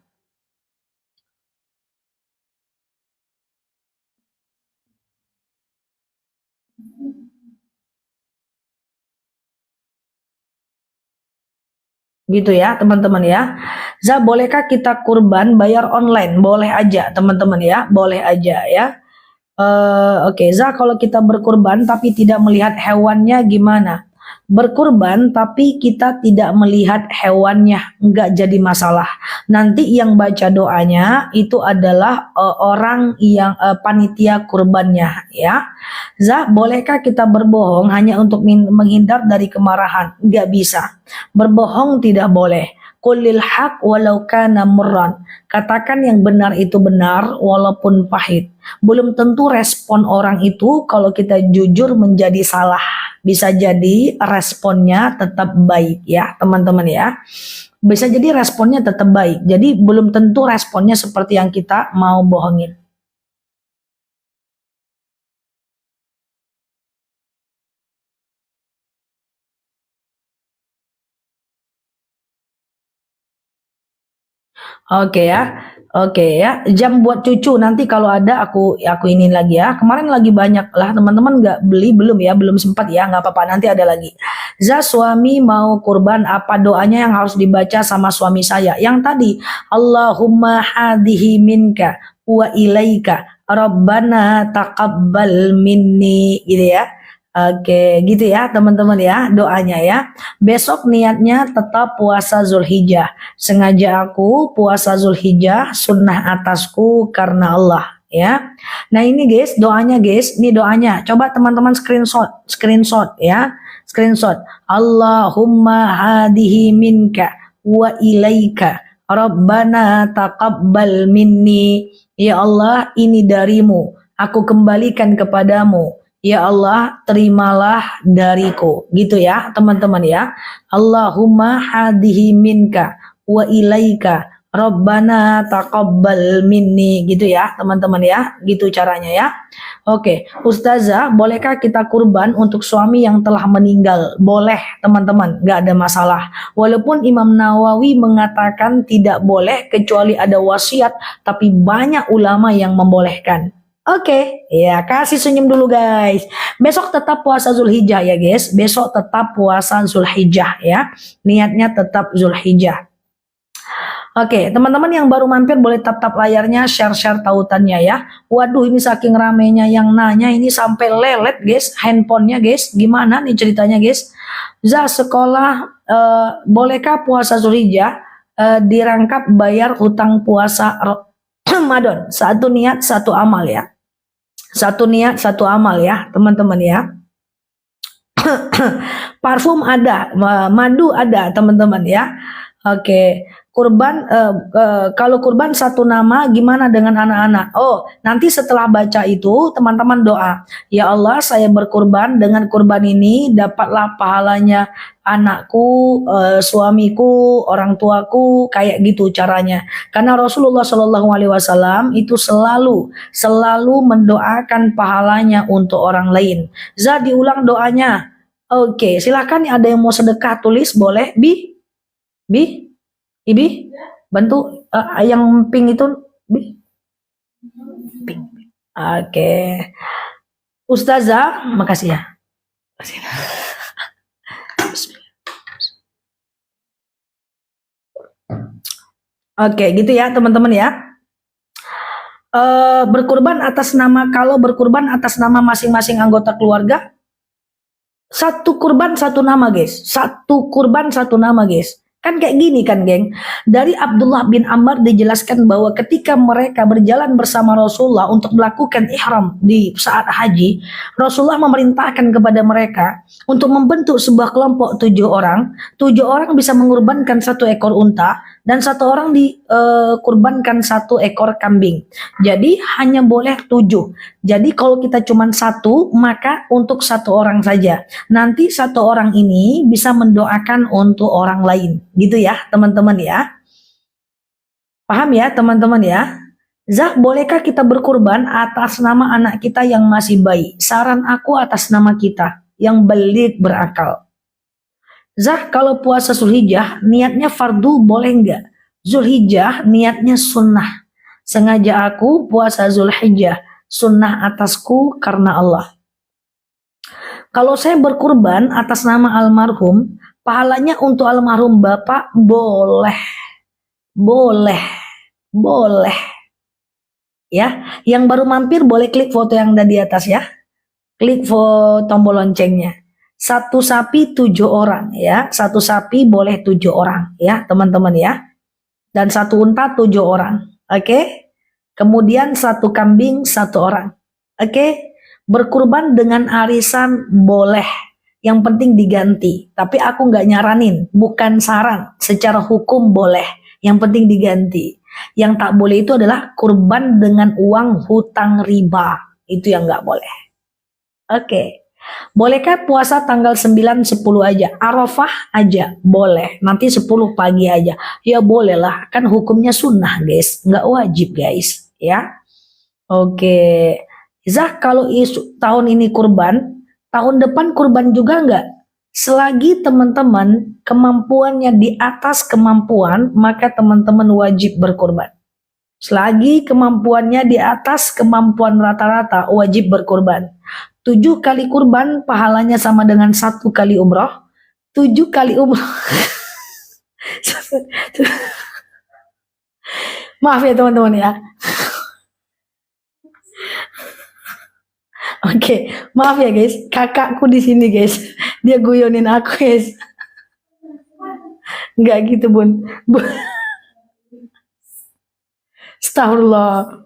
Gitu ya, teman-teman ya. Za, bolehkah kita kurban bayar online? Boleh aja, teman-teman ya, boleh aja ya. Oke, Za, kalau kita berkurban tapi tidak melihat hewannya gimana? Berkurban tapi kita tidak melihat hewannya, nggak jadi masalah. Nanti yang baca doanya itu adalah orang yang panitia kurbannya ya. Za, bolehkah kita berbohong hanya untuk menghindar dari kemarahan? Nggak bisa. Berbohong tidak boleh. Qulil haq walau kana murran. Katakan yang benar itu benar walaupun pahit. Belum tentu respon orang itu kalau kita jujur menjadi salah. Bisa jadi responnya tetap baik ya, teman-teman ya. Bisa jadi responnya tetap baik. Jadi belum tentu responnya seperti yang kita mau bohongin. Oke ya. Oke ya, jam buat cucu nanti kalau ada aku ini lagi ya. Kemarin lagi banyak lah teman-teman, nggak beli belum ya, belum sempat ya, nggak apa-apa nanti ada lagi. Za, suami mau kurban, apa doanya yang harus dibaca sama suami saya? Yang tadi, Allahumma hadihi minka wa ilaika Rabbana taqabbal minni gitu ya. Oke, gitu ya teman-teman ya doanya ya. Besok niatnya tetap puasa Zulhijjah. Sengaja aku puasa Zulhijjah sunnah atasku karena Allah ya. Nah ini guys doanya guys, ini doanya. Coba teman-teman screenshot ya. Screenshot. Allahumma hadihi minka wa ilaika Rabbana taqabbal minni. Ya Allah, ini darimu. Aku kembalikan kepadamu. Ya Allah, terimalah dariku. Gitu ya, teman-teman ya. Allahumma hadihi minka wa ilaika Rabbana taqabbal minni. Gitu ya, teman-teman ya. Gitu caranya ya. Oke, Ustazah, bolehkah kita kurban untuk suami yang telah meninggal? Boleh, teman-teman. Gak ada masalah. Walaupun Imam Nawawi mengatakan tidak boleh kecuali ada wasiat, tapi banyak ulama yang membolehkan. Oke, ya kasih senyum dulu guys. Besok tetap puasa Zulhijjah ya guys. Besok tetap puasa Zulhijjah ya. Niatnya tetap Zulhijjah. Oke, teman-teman yang baru mampir boleh tap-tap layarnya, share-share tautannya ya. Waduh, ini saking ramenya yang nanya ini sampai lelet guys, handphonenya guys. Gimana nih ceritanya guys? Za, sekolah bolehkah puasa Zulhijjah dirangkap bayar hutang puasa Ramadan? Satu niat, satu amal ya. Satu niat, satu amal ya, teman-teman ya. Parfum ada, madu ada, teman-teman ya. Oke, kurban kalau kurban satu nama gimana dengan anak-anak? Oh, nanti setelah baca itu teman-teman doa, ya Allah saya berkurban, dengan kurban ini dapatlah pahalanya anakku, suamiku, orang tuaku, kayak gitu caranya. Karena Rasulullah Shallallahu Alaihi Wasallam itu selalu mendoakan pahalanya untuk orang lain. Za, diulang doanya. Oke, silakan ada yang mau sedekah tulis boleh. Ibi, bantu yang pink itu, Bi. Pink. Oke. Ustazah, makasih ya. Oke, gitu ya teman-teman ya. Kalau berkurban atas nama masing-masing anggota keluarga, satu kurban satu nama guys. Satu kurban satu nama guys. Kan kayak gini kan, geng. Dari Abdullah bin Amr dijelaskan bahwa ketika mereka berjalan bersama Rasulullah untuk melakukan ihram di saat haji, Rasulullah memerintahkan kepada mereka untuk membentuk sebuah kelompok 7 orang. 7 orang bisa mengorbankan 1 ekor unta dan 1 orang dikurbankan 1 ekor kambing. Jadi hanya boleh 7. Jadi kalau kita cuma 1, maka untuk 1 orang saja. Nanti 1 orang ini bisa mendoakan untuk orang lain. Gitu ya teman-teman ya. Paham ya teman-teman ya. Zah, bolehkah kita berkurban atas nama anak kita yang masih bayi? Saran aku atas nama kita yang baligh berakal. Zah, kalau puasa Zulhijjah niatnya fardu boleh enggak? Zulhijjah niatnya sunnah. Sengaja aku puasa Zulhijjah, sunnah atasku karena Allah. Kalau saya berkurban atas nama almarhum, pahalanya untuk almarhum bapak boleh. Ya, yang baru mampir boleh klik foto yang ada di atas ya. Klik tombol loncengnya. 1 sapi 7 orang ya. 1 sapi boleh 7 orang ya teman-teman ya. Dan 1 unta 7 orang. Oke. Kemudian 1 kambing 1 orang. Oke. Berkurban dengan arisan boleh. Yang penting diganti. Tapi aku nggak nyaranin. Bukan saran. Secara hukum boleh. Yang penting diganti. Yang tak boleh itu adalah kurban dengan uang hutang riba. Itu yang nggak boleh. Oke. Bolehkah puasa tanggal 9, 10 aja? Arafah aja? Boleh. Nanti 10 pagi aja. Ya boleh lah. Kan hukumnya sunnah guys. Nggak wajib guys. Ya. Oke. Zah, kalau tahun ini kurban, tahun depan kurban juga nggak? Selagi teman-teman kemampuannya di atas kemampuan, maka teman-teman wajib berkurban. Selagi kemampuannya di atas kemampuan rata-rata, wajib berkurban. 7 kali kurban pahalanya sama dengan 1 kali umroh. 7 kali umroh. Maaf ya teman-teman ya. Oke, maaf ya guys. Kakakku di sini guys. Dia guyonin aku guys. Enggak gitu bun. Astagfirullah.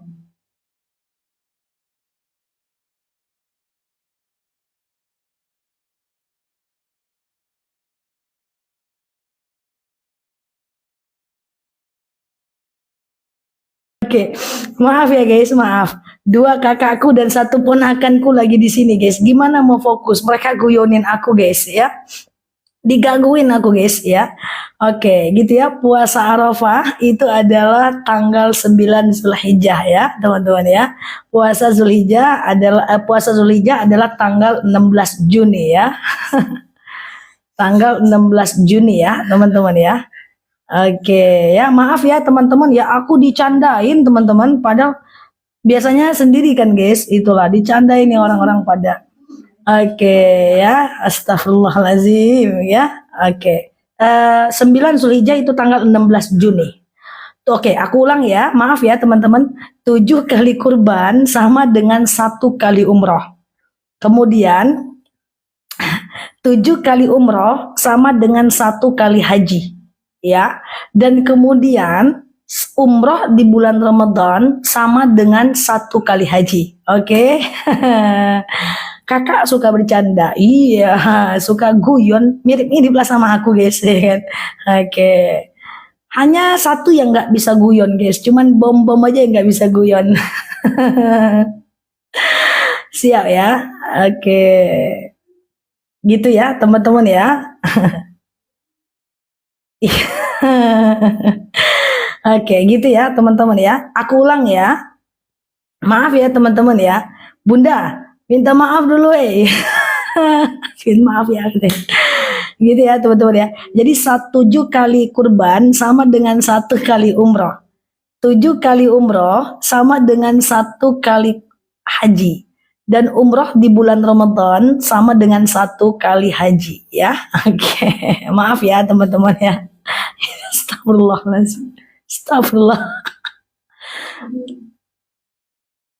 Oke, maaf ya guys, maaf. 2 kakakku dan 1 ponakanku lagi di sini guys. Gimana mau fokus? Mereka guyonin aku guys ya. Digangguin aku guys ya. Oke, gitu ya. Puasa Arafah itu adalah tanggal 9 Zulhijjah ya, teman-teman ya. Puasa Zulhijjah adalah tanggal 16 Juni ya. Tanggal 16 Juni ya, teman-teman ya. Oke, ya maaf ya teman-teman ya, aku dicandain teman-teman, padahal biasanya sendiri kan guys, itulah dicandain nih orang-orang pada. Oke ya, astagfirullahaladzim ya. Oke, 9 Zulhijjah itu tanggal 16 Juni. Oke, aku ulang ya, maaf ya teman-teman, 7 kali kurban sama dengan 1 kali umroh. Kemudian 7 kali umroh sama dengan 1 kali haji. Ya, dan kemudian umroh di bulan Ramadan sama dengan 1 kali haji. Oke. Kakak suka bercanda. Iya, suka guyon, mirip-mirip lah sama aku guys. Oke. Hanya 1 yang nggak bisa guyon guys, cuman bom-bom aja yang nggak bisa guyon. Siap ya. Oke. Gitu ya teman-teman ya. Oke, gitu ya teman-teman ya. Aku ulang ya. Maaf ya teman-teman ya. Bunda, minta maaf dulu maaf ya. Gitu ya teman-teman ya. Jadi 7 kali kurban sama dengan 1 kali umroh. 7 kali umroh sama dengan 1 kali haji. Dan umroh di bulan Ramadan sama dengan 1 kali haji ya. Oke, maaf ya teman-teman ya. Astagfirullahaladzim. Astagfirullah.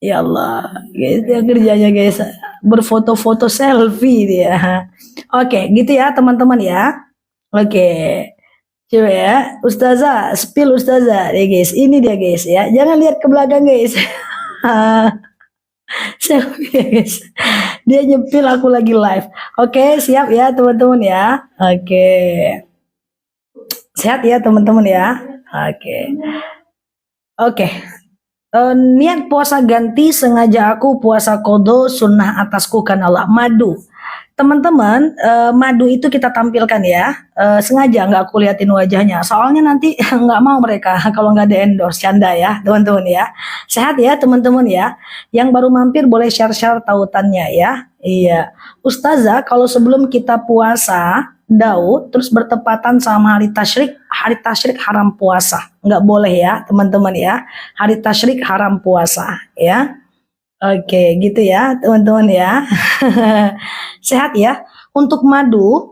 Ya Allah, guys, dia kerjanya guys berfoto-foto selfie dia. Oke, gitu ya teman-teman ya. Oke. Coba ya, Ustazah, spill Ustazah ya guys. Ini dia guys ya. Jangan lihat ke belakang guys. Siap guys. Dia nyempil aku lagi live. Oke, siap ya teman-teman ya. Oke. Sehat ya teman-teman ya. Oke. Oke. Niat puasa ganti sengaja aku puasa kodo sunnah atasku kan Allah madu. Teman-teman, madu itu kita tampilkan ya. Sengaja nggak aku liatin wajahnya. Soalnya nanti nggak mau mereka kalau nggak ada endorse canda ya, teman-teman ya. Sehat ya teman-teman ya. Yang baru mampir boleh share-share tautannya ya. Iya. Ustazah, kalau sebelum kita puasa, Daud terus bertepatan sama hari tasyrik haram puasa. Nggak boleh ya, teman-teman ya. Hari tasyrik haram puasa ya. Oke, gitu ya, teman-teman ya. Sehat ya. Untuk madu